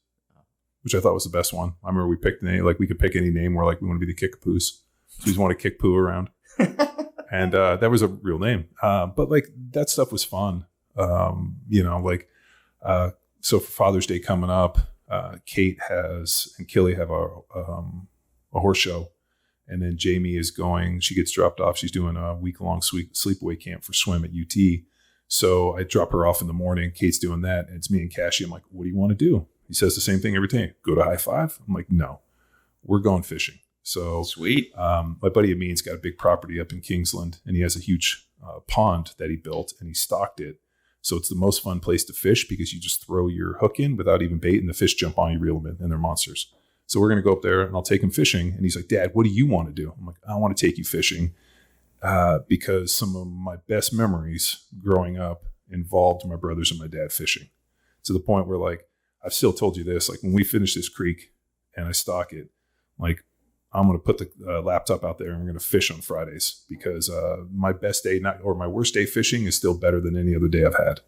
which I thought was the best one. I remember we picked the name, like we could pick any name. We're like, we want to be the Kickapoos. So we just want to kick poo around. And that was a real name. But like that stuff was fun. So for Father's Day coming up, Kate and Killy have a horse show. And then Jamie is going, she gets dropped off. She's doing a week-long sleepaway camp for swim at UT. So I drop her off in the morning. Kate's doing that. And it's me and Cassie. I'm like, what do you want to do? He says the same thing every time. Go to High Five? I'm like, no, we're going fishing. So sweet. My buddy Amin's got a big property up in Kingsland, and he has a huge pond that he built, and he stocked it. So it's the most fun place to fish because you just throw your hook in without even bait, and the fish jump on you, reel them in, and they're monsters. So we're going to go up there, and I'll take him fishing. And he's like, Dad, what do you want to do? I'm like, I want to take you fishing because some of my best memories growing up involved my brothers and my dad fishing, to the point where, like, I've still told you this, like when we finish this creek and I stock it. Like, I'm going to put the laptop out there and we're going to fish on Fridays because my best day, or my worst day fishing is still better than any other day I've had.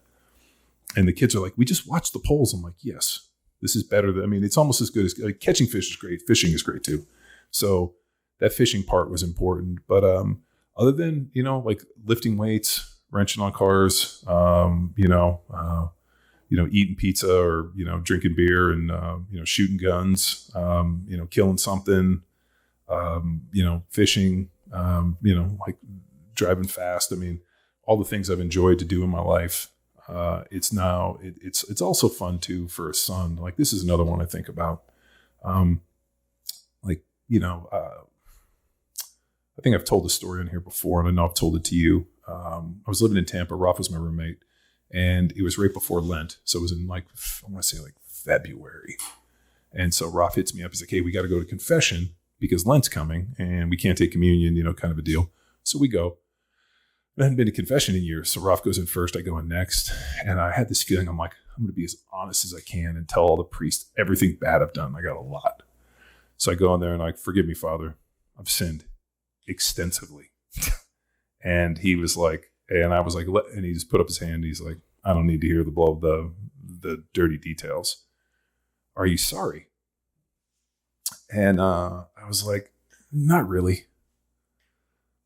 And the kids are like, we just watched the polls. I'm like, yes, this is better than, I mean, it's almost as good as catching fish is great. Fishing is great too. So that fishing part was important. But other than, like lifting weights, wrenching on cars, eating pizza or, drinking beer and, shooting guns, killing something, fishing, like driving fast. I mean, all the things I've enjoyed to do in my life. It's also fun too for a son. Like, this is another one I think about. I think I've told this story on here before, and I know I've told it to you. I was living in Tampa. Rolf was my roommate, and it was right before Lent. So it was in I want to say February. And so Rolf hits me up. He's like, hey, we got to go to confession because Lent's coming and we can't take communion, kind of a deal. So we go. I hadn't been to confession in years. So Rolf goes in first, I go in next. And I had this feeling, I'm like, I'm going to be as honest as I can and tell all the priests everything bad I've done. I got a lot. So I go in there and forgive me, Father. I've sinned extensively. And he was like, and I was like, and he just put up his hand. He's like, I don't need to hear the dirty details. Are you sorry? And I was like, not really.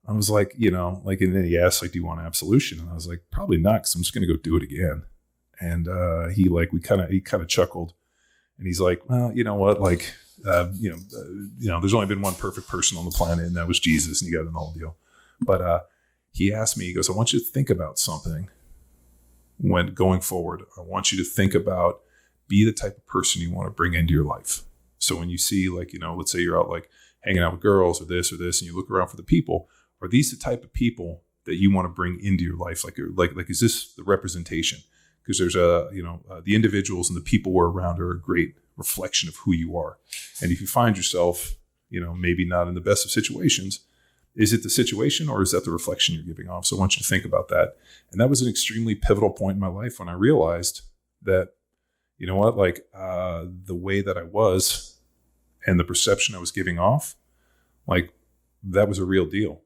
I was like, and then he asked, do you want absolution? And I was like, probably not, because I'm just going to go do it again. And he kind of chuckled, and he's like, well, you know what? There's only been one perfect person on the planet, and that was Jesus, and you got in the whole deal. But he asked me, he goes, I want you to think about something when going forward. I want you to think about, be the type of person you want to bring into your life. So when you see, let's say you're out hanging out with girls or this, and you look around for the people. Are these the type of people that you want to bring into your life? Is this the representation? Because there's the individuals and the people we're around are a great reflection of who you are. And if you find yourself, maybe not in the best of situations, is it the situation or is that the reflection you're giving off? So I want you to think about that. And that was an extremely pivotal point in my life when I realized that, the way that I was and the perception I was giving off, that was a real deal.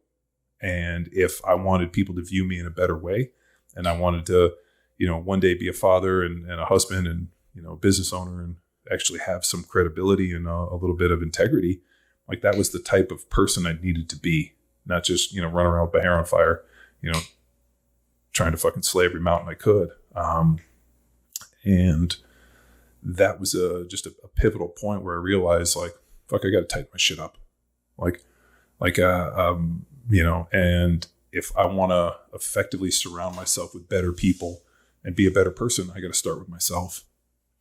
And if I wanted people to view me in a better way, and I wanted to, one day be a father and a husband and, a business owner and actually have some credibility and a little bit of integrity, that was the type of person I needed to be, not just, run around with my hair on fire, trying to fucking slay every mountain I could. And that was just a pivotal point where I realized fuck, I got to tighten my shit up. And if I want to effectively surround myself with better people and be a better person, I got to start with myself.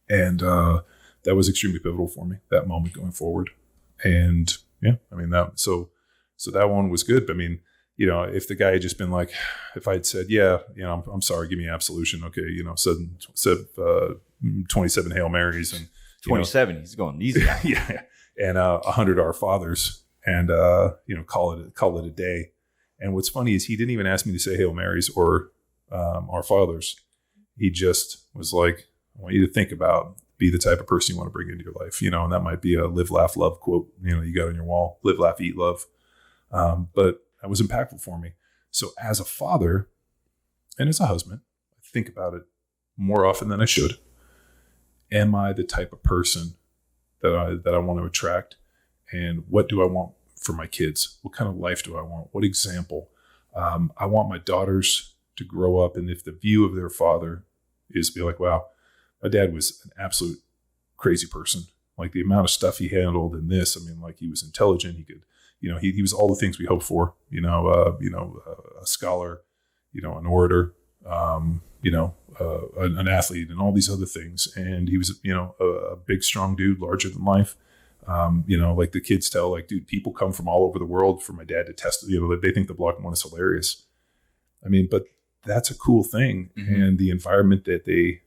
And that was extremely pivotal for me, that moment going forward. And so that one was good. But I mean, if the guy had just been if I had said, yeah, I'm sorry, give me absolution. Okay. Said 27 Hail Marys and 27, he's going easy. Yeah. And 100 Our Fathers and, call it a day. And what's funny is he didn't even ask me to say Hail Marys or Our Fathers. He just was like, I want you to think about, be the type of person you want to bring into your life, and that might be a live, laugh, love quote, you got on your wall, live, laugh, eat, love. But that was impactful for me. So as a father and as a husband, I think about it more often than I should. Am I the type of person that I want to attract? And what do I want for my kids? What kind of life do I want? What example? I want my daughters to grow up, and if the view of their father is be like, wow, my dad was an absolute crazy person. The amount of stuff he handled in this, he was intelligent. He could, he was all the things we hope for, a scholar, an orator, an athlete and all these other things. And he was, a big, strong dude, larger than life. The kids tell, dude, people come from all over the world for my dad to test, they think the Block One is hilarious. But that's a cool thing. Mm-hmm. And the environment that they,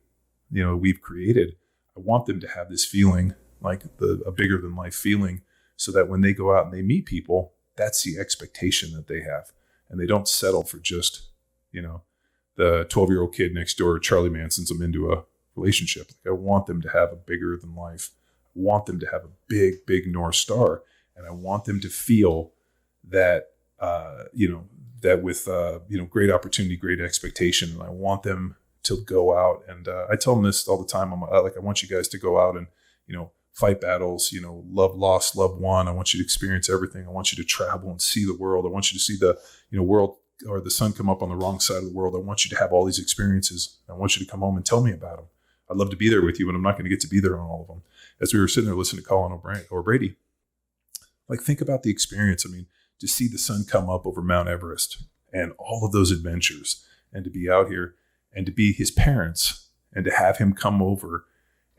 we've created, I want them to have this feeling, a bigger than life feeling, so that when they go out and they meet people, that's the expectation that they have. And they don't settle for just, the 12-year-old kid next door, Charlie Manson's them into a relationship. I want them to have a bigger than life. I want them to have a big, big North Star. And I want them to feel that, that with, great opportunity, great expectation. And I want them to go out. And I tell them this all the time. I want you guys to go out and, fight battles, love lost, love won. I want you to experience everything. I want you to travel and see the world. I want you to see the, world or the sun come up on the wrong side of the world. I want you to have all these experiences. I want you to come home and tell me about them. I'd love to be there with you, but I'm not going to get to be there on all of them. As we were sitting there listening to Colin O'Brady, think about the experience. I mean, to see the sun come up over Mount Everest and all of those adventures, and to be out here and to be his parents and to have him come over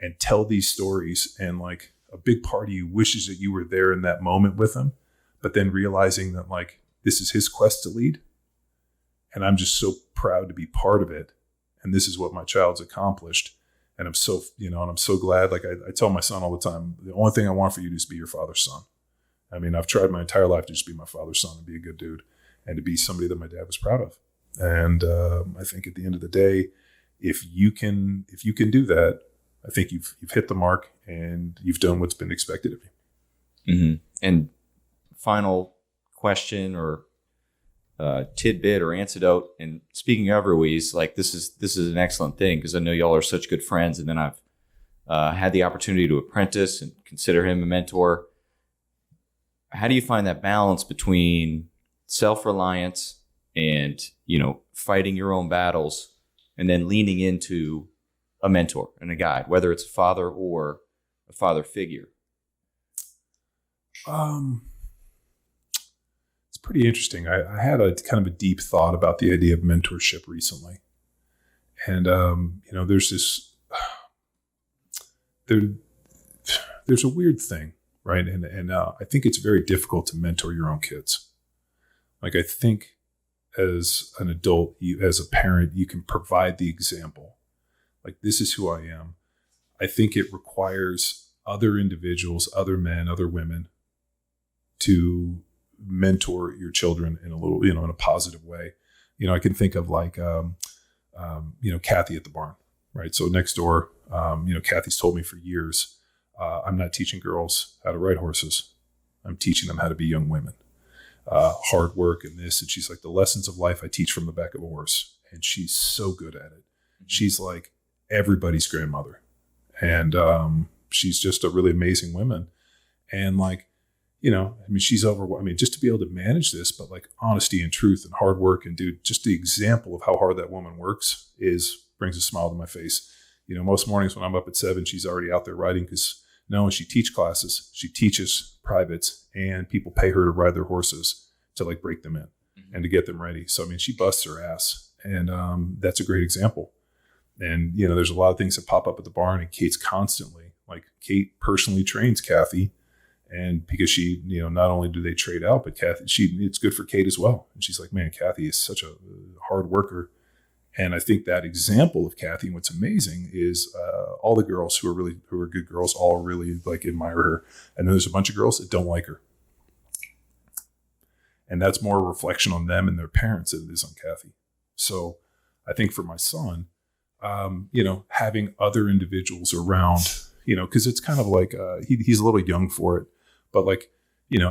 and tell these stories. And a big part of you wishes that you were there in that moment with him, but then realizing that this is his quest to lead. And I'm just so proud to be part of it. And this is what my child's accomplished. And I'm so, and I'm so glad. I tell my son all the time, the only thing I want for you is to be your father's son. I mean, I've tried my entire life to just be my father's son and be a good dude and to be somebody that my dad was proud of. And I think at the end of the day, if you can do that, I think you've hit the mark and you've done what's been expected of you. Mm-hmm. And final question or tidbit or antidote. And speaking of Ruiz, this is an excellent thing because I know y'all are such good friends. And then I've had the opportunity to apprentice and consider him a mentor. How do you find that balance between self-reliance and, fighting your own battles and then leaning into a mentor and a guide, whether it's a father or a father figure? It's pretty interesting. I had a kind of a deep thought about the idea of mentorship recently. And, there's this, there's a weird thing, right? And I think it's very difficult to mentor your own kids. I think as an adult, as a parent, you can provide the example. This is who I am. I think it requires other individuals, other men, other women to mentor your children in a little, in a positive way. I can think of Kathy at the barn, right? So next door, Kathy's told me for years, I'm not teaching girls how to ride horses. I'm teaching them how to be young women. Hard work and this. And she's like, the lessons of life I teach from the back of a horse. And she's so good at it. She's like everybody's grandmother. And she's just a really amazing woman. And she's just to be able to manage this, but honesty and truth and hard work and just the example of how hard that woman works brings a smile to my face. Most mornings when I'm up at 7, she's already out there riding because not only she teach classes, she teaches privates and people pay her to ride their horses to break them in and to get them ready. So, she busts her ass and that's a great example. And, there's a lot of things that pop up at the barn and Kate's constantly Kate personally trains Kathy. And because she, not only do they trade out, but Kathy, it's good for Kate as well. And she's like, man, Kathy is such a hard worker. And I think that example of Kathy, and what's amazing is all the girls who are good girls, all really admire her. And then there's a bunch of girls that don't like her. And that's more a reflection on them and their parents than it is on Kathy. So I think for my son, having other individuals around, because it's kind of he's a little young for it, but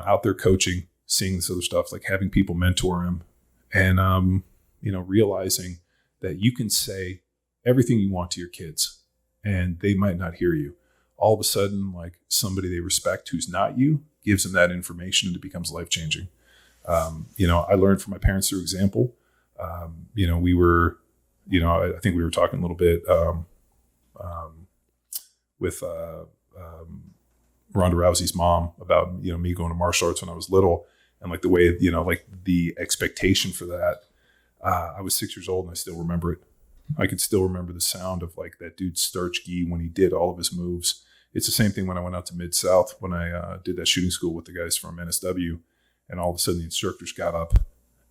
out there coaching, seeing this other stuff, having people mentor him and, realizing that you can say everything you want to your kids and they might not hear you. All of a sudden, somebody they respect who's not you gives them that information and it becomes life-changing. I learned from my parents through example. We were, I think we were talking a little bit with Ronda Rousey's mom about, me going to martial arts when I was little and the way, the expectation for that. I was 6 years old and I still remember it. I could still remember the sound of that dude's starch gi when he did all of his moves. It's the same thing when I went out to Mid-South when I did that shooting school with the guys from NSW, and all of a sudden the instructors got up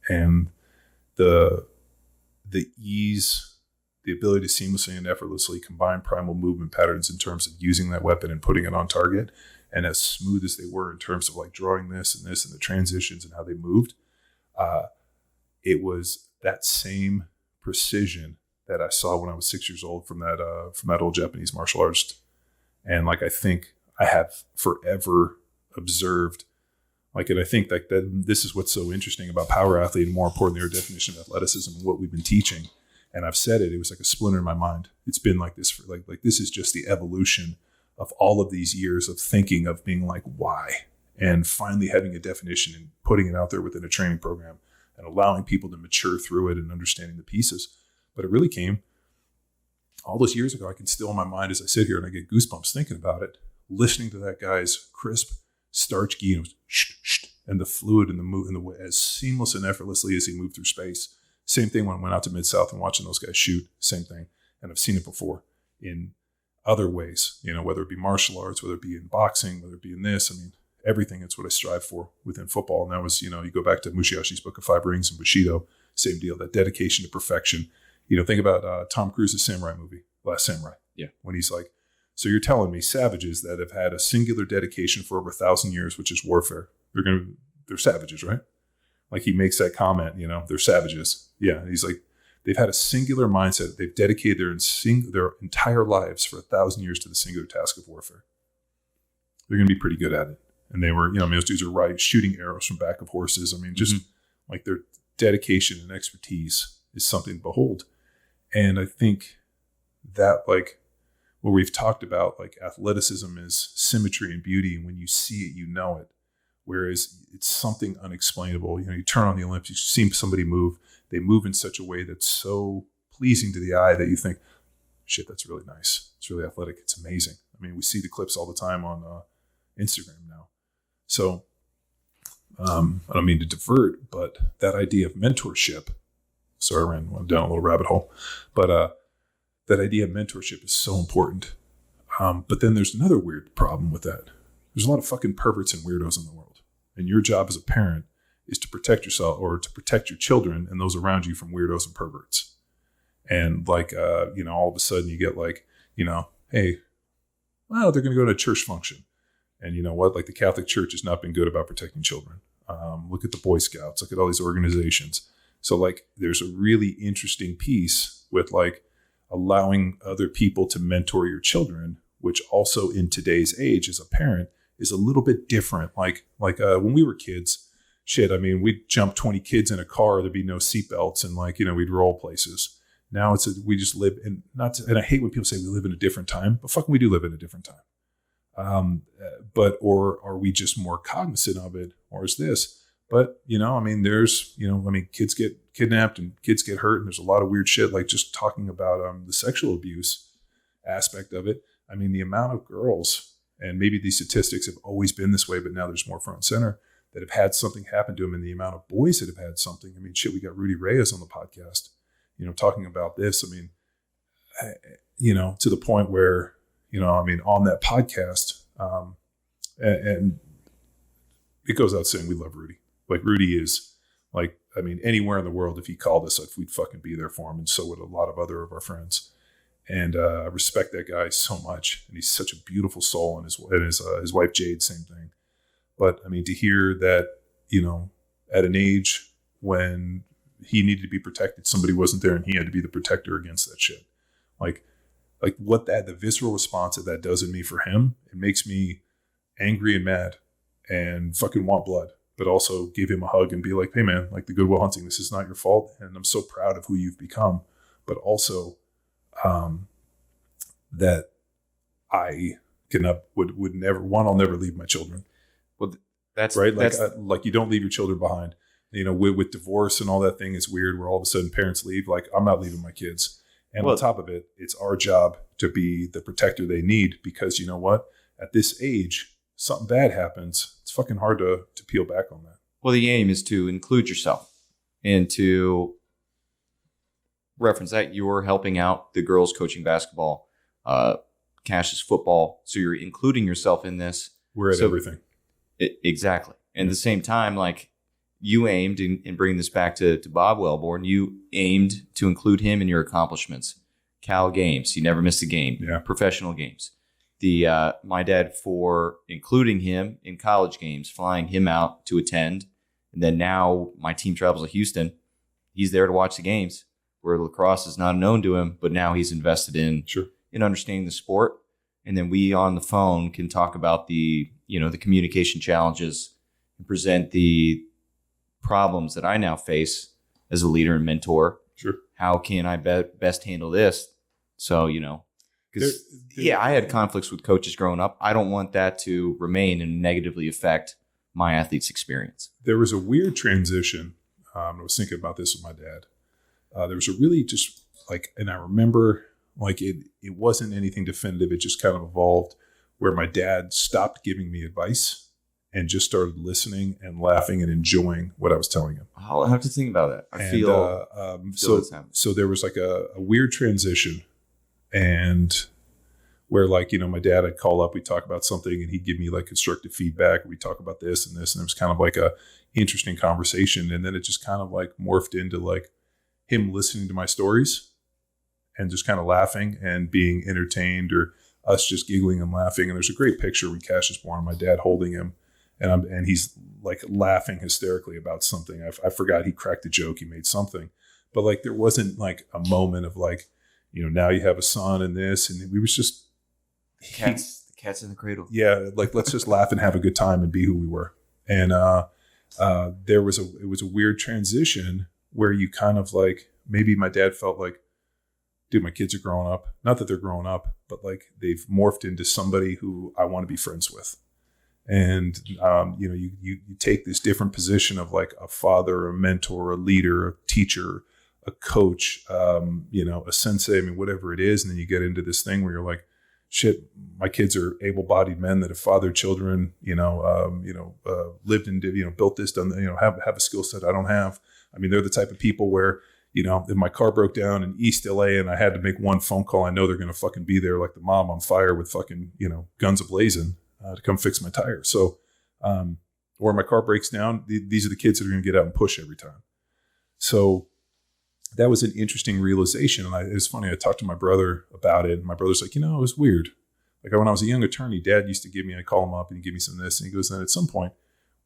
and the ease, the ability to seamlessly and effortlessly combine primal movement patterns in terms of using that weapon and putting it on target, and as smooth as they were in terms of drawing this and the transitions and how they moved, it was that same precision that I saw when I was 6 years old from that old Japanese martial artist. And I think I have forever observed. Like, and I think that this is what's so interesting about power athlete, and more importantly, our definition of athleticism and what we've been teaching. And I've said it was like a splinter in my mind. It's been like this for like this is just the evolution of all of these years of thinking, of being like, why? And finally having a definition and putting it out there within a training program and allowing people to mature through it and understanding the pieces. But it really came all those years ago. I can still in my mind as I sit here and I get goosebumps thinking about it, listening to that guy's crisp starch gi and the fluid and the move and the way as seamless and effortlessly as he moved through space. Same thing when I went out to Mid-South and watching those guys shoot, same thing. And I've seen it before in other ways, whether it be martial arts, whether it be in boxing, whether it be in this, everything. It's what I strive for within football. And that was, you go back to Musashi's Book of Five Rings and Bushido, same deal, that dedication to perfection. Think about Tom Cruise's samurai movie, Last Samurai. Yeah. When he's like, so you're telling me savages that have had a singular dedication for over 1,000 years, which is warfare, they're savages, right? Like he makes that comment, they're savages. Yeah. He's like, they've had a singular mindset. They've dedicated their entire lives for 1,000 years to the singular task of warfare. They're going to be pretty good at it. And they were, those dudes are shooting arrows from back of horses. Just like their dedication and expertise is something to behold. And I think that like what we've talked about, like athleticism is symmetry and beauty. And when you see it, you know it. Whereas it's something unexplainable. You turn on the Olympics, you see somebody move. They move in such a way that's so pleasing to the eye that you think, shit, that's really nice. It's really athletic. It's amazing. We see the clips all the time on Instagram now. So I don't mean to divert, but that idea of mentorship, sorry, I ran down a little rabbit hole, but that idea of mentorship is so important. But then there's another weird problem with that. There's a lot of fucking perverts and weirdos in the world. And your job as a parent is to protect yourself or to protect your children and those around you from weirdos and perverts. And like, all of a sudden you get like, hey, well, they're going to go to a church function. And you know what? Like the Catholic Church has not been good about protecting children. Look at the Boy Scouts. Look at all these organizations. So like there's a really interesting piece with like allowing other people to mentor your children, which also in today's age as a parent is a little bit different. Like when we were kids, we'd jump 20 kids in a car. There'd be no seatbelts and like, we'd roll places. Now we just live in and I hate when people say we live in a different time, but fucking we do live in a different time. Or are we just more cognizant of it, or is this? But, there's, kids get kidnapped and kids get hurt, and there's a lot of weird shit, like just talking about the sexual abuse aspect of it. The amount of girls, and maybe these statistics have always been this way, but now there's more front and center, that have had something happen to them, and the amount of boys that have had something. We got Rudy Reyes on the podcast, talking about this. To the point where, on that podcast, and it goes out saying we love Rudy. Like Rudy is like, anywhere in the world, if he called us, we'd fucking be there for him. And so would a lot of other of our friends. And I respect that guy so much. And he's such a beautiful soul, and his wife, Jade, same thing. But to hear that, at an age when he needed to be protected, somebody wasn't there and he had to be the protector against that shit. Like what the visceral response that does in me for him, it makes me angry and mad and fucking want blood, but also give him a hug and be like, hey man, like the Good Will Hunting, this is not your fault. And I'm so proud of who you've become, but also, that I would never, I'll never leave my children. Well, that's right. Like you don't leave your children behind, with divorce and all that thing. It's weird where all of a sudden parents leave. Like I'm not leaving my kids. And on top of it, it's our job to be the protector they need, because you know what? At this age, something bad happens. It's fucking hard to peel back on that. Well, the aim is to include yourself and to reference that you're helping out the girls coaching basketball, Cash's football. So you're including yourself in this. We're at everything. Exactly. And at the same time, like you aimed in bringing this back to Bob Wellborn, you aimed to include him in your accomplishments. Cal games. He never missed a game. Yeah. Professional games. My dad for including him in college games, flying him out to attend. And then now my team travels to Houston. He's there to watch the games, where lacrosse is not known to him, but now he's invested in understanding the sport and then we on the phone can talk about the communication challenges and present the problems that I now face as a leader and mentor. Sure. How can I best handle this? So, because I had conflicts with coaches growing up. I don't want that to remain and negatively affect my athlete's experience. There was a weird transition. I was thinking about this with my dad. There was a really just like, and I remember like it wasn't anything definitive. It just kind of evolved where my dad stopped giving me advice and just started listening and laughing and enjoying what I was telling him. I'll have to think about that. I feel so there was like a weird transition, and where like, my dad would call up, we'd talk about something and he'd give me like constructive feedback. We'd talk about this and this, and it was kind of like a interesting conversation. And then it just kind of like morphed into like him listening to my stories and just kind of laughing and being entertained, or us just giggling and laughing. And there's a great picture when Cash is born, my dad holding him, and he's like laughing hysterically about something. I forgot he cracked a joke, he made something, but like there wasn't like a moment of like, now you have a son and this, and we was just the cat's in the cradle. Yeah, like let's just laugh and have a good time and be who we were. And it was a weird transition where you kind of like, maybe my dad felt like, dude, my kids are growing up. Not that they're growing up, but like they've morphed into somebody who I want to be friends with. And, you take this different position of like a father, a mentor, a leader, a teacher, a coach, a sensei, whatever it is. And then you get into this thing where you're like, shit, my kids are able-bodied men that have fathered children, lived and did, built this, done, have a skill set I don't have. They're the type of people where, if my car broke down in East LA and I had to make one phone call, I know they're going to fucking be there like the mom on fire with fucking, guns ablazing to come fix my tire. So, or my car breaks down, these are the kids that are going to get out and push every time. So that was an interesting realization. And it was funny. I talked to my brother about it. And my brother's like, it was weird. Like when I was a young attorney, Dad used to give me, I'd call him up and he'd give me some of this. And he goes, then at some point,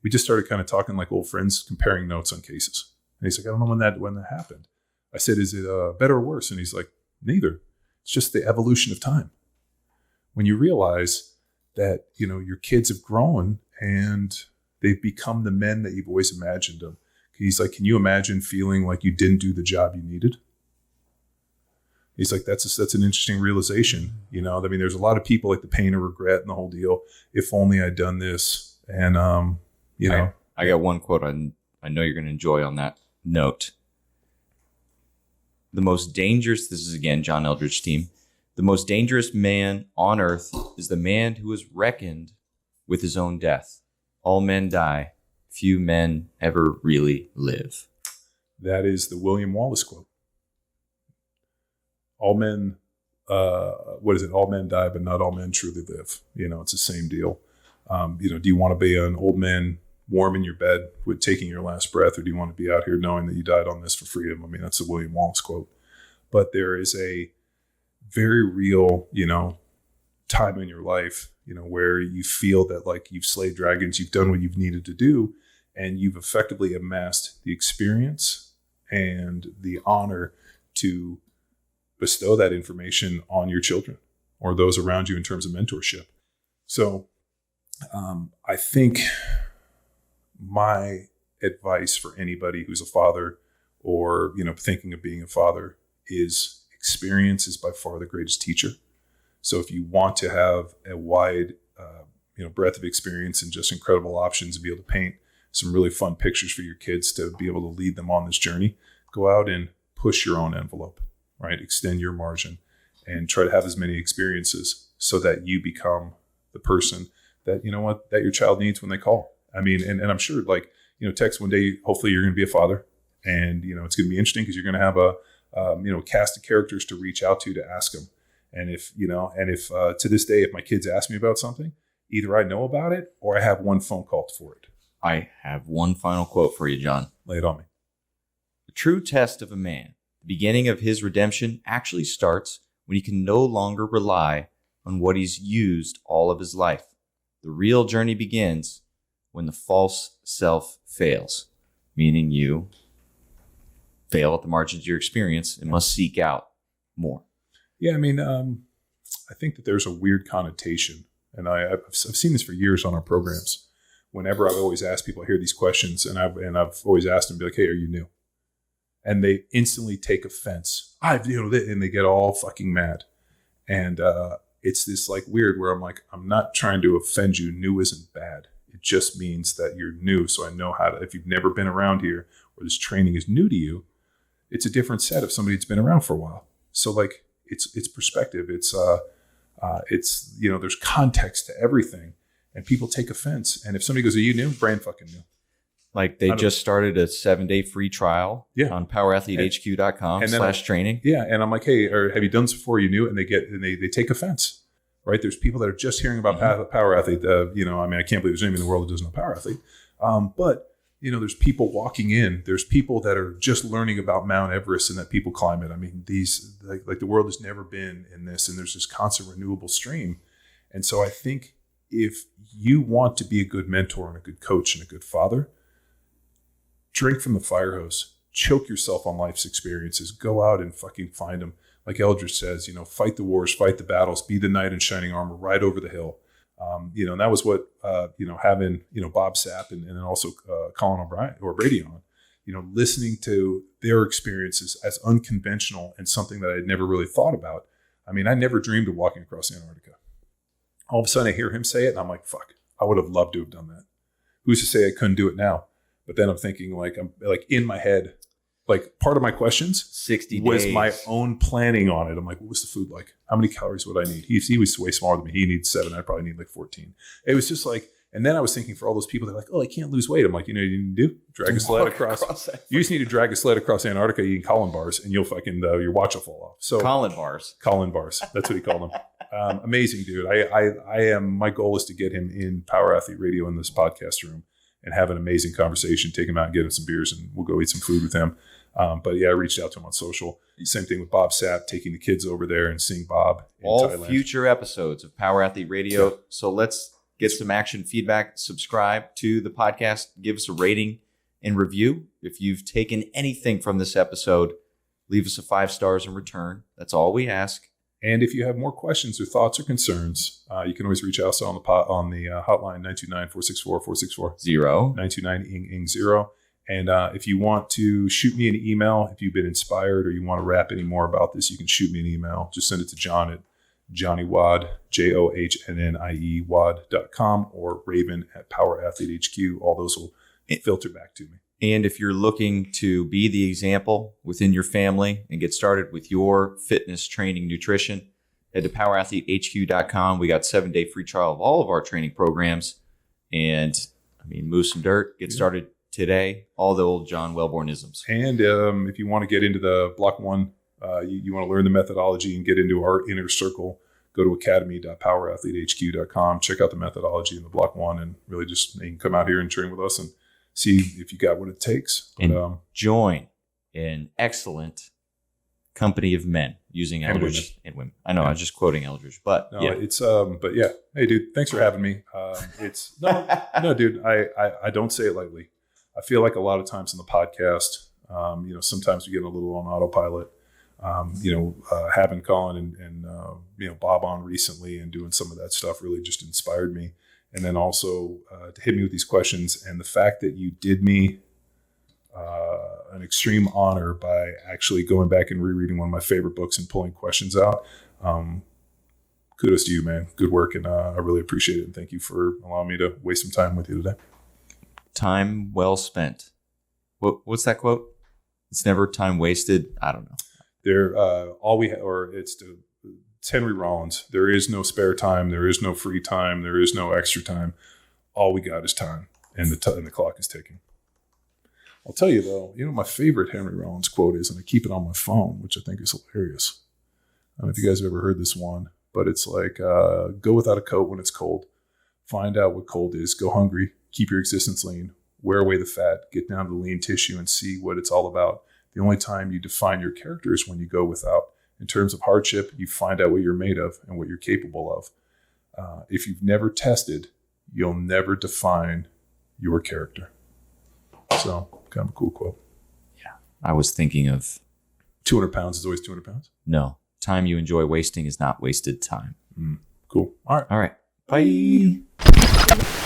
we just started kind of talking like old friends, comparing notes on cases. And he's like, I don't know when that happened. I said, is it better or worse? And he's like, neither. It's just the evolution of time. When you realize that, your kids have grown and they've become the men that you've always imagined them. He's like, can you imagine feeling like you didn't do the job you needed? He's like, that's an interesting realization. There's a lot of people like the pain of regret and the whole deal. If only I'd done this. And, I got one quote I know you're going to enjoy on that note. The most dangerous, this is again, John Eldridge team. The most dangerous man on earth is the man who is reckoned with his own death. All men die. Few men ever really live. That is the William Wallace quote. All men, all men die, but not all men truly live. It's the same deal. Do you want to be an old man warm in your bed with taking your last breath, or do you want to be out here knowing that you died on this for freedom? That's the William Wallace quote. But there is a very real, time in your life, where you feel that like you've slayed dragons, you've done what you've needed to do, and you've effectively amassed the experience and the honor to bestow that information on your children or those around you in terms of mentorship. So I think my advice for anybody who's a father or, thinking of being a father is experience is by far the greatest teacher. So if you want to have a wide, breadth of experience and just incredible options and be able to paint some really fun pictures for your kids to be able to lead them on this journey, go out and push your own envelope, right? Extend your margin and try to have as many experiences so that you become the person that, that your child needs when they call. And I'm sure Tex, one day, hopefully you're going to be a father and, it's going to be interesting because you're going to have a cast of characters to reach out to ask them. And if to this day, if my kids ask me about something, either I know about it or I have one phone call for it. I have one final quote for you, John. Lay it on me. The true test of a man, the beginning of his redemption, actually starts when he can no longer rely on what he's used all of his life. The real journey begins when the false self fails, meaning you fail at the margins of your experience and must seek out more. Yeah, I think that there's a weird connotation, and I've seen this for years on our programs. Whenever I've always asked people, I hear these questions, and I've always asked them, be like, "Hey, are you new?" And they instantly take offense. And they get all fucking mad. And it's this like weird where I'm like, I'm not trying to offend you. New isn't bad. It just means that you're new. So I know how to, if you've never been around here or this training is new to you, it's a different set of somebody that's been around for a while. So like it's perspective. It's there's context to everything, and people take offense. And if somebody goes, "Are you new?" Brand fucking new. Like they just started a 7-day free trial on powerathletehq.com/training. Yeah. And I'm like, "Hey, or have you done this before? You knew?" And they take offense, right? There's people that are just hearing about Power Athlete. I can't believe there's anybody in the world that doesn't know Power Athlete. But there's people walking in. There's people that are just learning about Mount Everest and that people climb it. I mean, these like the world has never been in this, and there's this constant renewable stream. And so I think if you want to be a good mentor and a good coach and a good father, drink from the fire hose, choke yourself on life's experiences, go out and fucking find them. Like Eldridge says, fight the wars, fight the battles, be the knight in shining armor, ride over the hill. And that was what, having, Bob Sapp and then also Colin O'Brien or Brady on, listening to their experiences as unconventional and something that I had never really thought about. I mean, I never dreamed of walking across Antarctica. All of a sudden I hear him say it and I'm like, fuck, I would have loved to have done that. Who's to say I couldn't do it now? But then I'm thinking I'm like in my head, like part of my questions 60 was days. my own planning on it. I'm like, what was the food like? How many calories would I need? He was way smaller than me. He needs 7. I probably need like 14. It was just like, and then I was thinking for all those people that are like, oh, I can't lose weight. I'm like, you need to do? Drag a sled across. You just need to drag a sled across Antarctica eating Colin bars and you'll fucking, your watch will fall off. So Colin bars. That's what he called them. Amazing dude. My goal is to get him in Power Athlete Radio in this podcast room and have an amazing conversation, take him out and get him some beers, and we'll go eat some food with him. But yeah, I reached out to him on social. Same thing with Bob Sapp, taking the kids over there and seeing Bob in Thailand. Future episodes of Power Athlete Radio. Yeah. So let's get some action feedback. Subscribe to the podcast. Give us a rating and review. If you've taken anything from this episode, leave us a 5 stars in return. That's all we ask. And if you have more questions or thoughts or concerns, you can always reach out on the hotline 929-464-464 929-ING-0. And if you want to shoot me an email, if you've been inspired or you want to rap any more about this, you can shoot me an email. Just send it to John at JohnnyWad, JOHNNIE.com, or Raven at Power Athlete HQ. All those will filter back to me. And if you're looking to be the example within your family and get started with your fitness, training, nutrition, head to powerathletehq.com. We got 7-day free trial of all of our training programs. And move some dirt, get started today. All the old John Wellborn-isms. And if you want to get into the Block 1, you want to learn the methodology and get into our inner circle, go to academy.powerathletehq.com. Check out the methodology in the Block 1 and really just you can come out here and train with us and see if you got what it takes. But, and join an excellent company of men using Eldridge and women. I know I was just quoting Eldridge, but no, it's but yeah. Hey, dude, thanks for having me. It's no, dude. I don't say it lightly. I feel like a lot of times in the podcast, sometimes we get a little on autopilot. Having Colin and Bob on recently and doing some of that stuff really just inspired me. And then also to hit me with these questions, and the fact that you did me an extreme honor by actually going back and rereading one of my favorite books and pulling questions out. Kudos to you, man. Good work, and I really appreciate it. And thank you for allowing me to waste some time with you today. Time well spent. What's that quote? It's never time wasted. I don't know. It's Henry Rollins. There is no spare time. There is no free time. There is no extra time. All we got is time, and the clock is ticking. I'll tell you though, my favorite Henry Rollins quote is, and I keep it on my phone, which I think is hilarious. I don't know if you guys have ever heard this one, but it's like, go without a coat when it's cold. Find out what cold is. Go hungry. Keep your existence lean. Wear away the fat. Get down to the lean tissue and see what it's all about. The only time you define your character is when you go without. In terms of hardship, you find out what you're made of and what you're capable of. If you've never tested, you'll never define your character. So, kind of a cool quote. Yeah. I was thinking of 200 pounds is always 200 pounds. No, time you enjoy wasting is not wasted time. Cool. All right. All right. Bye.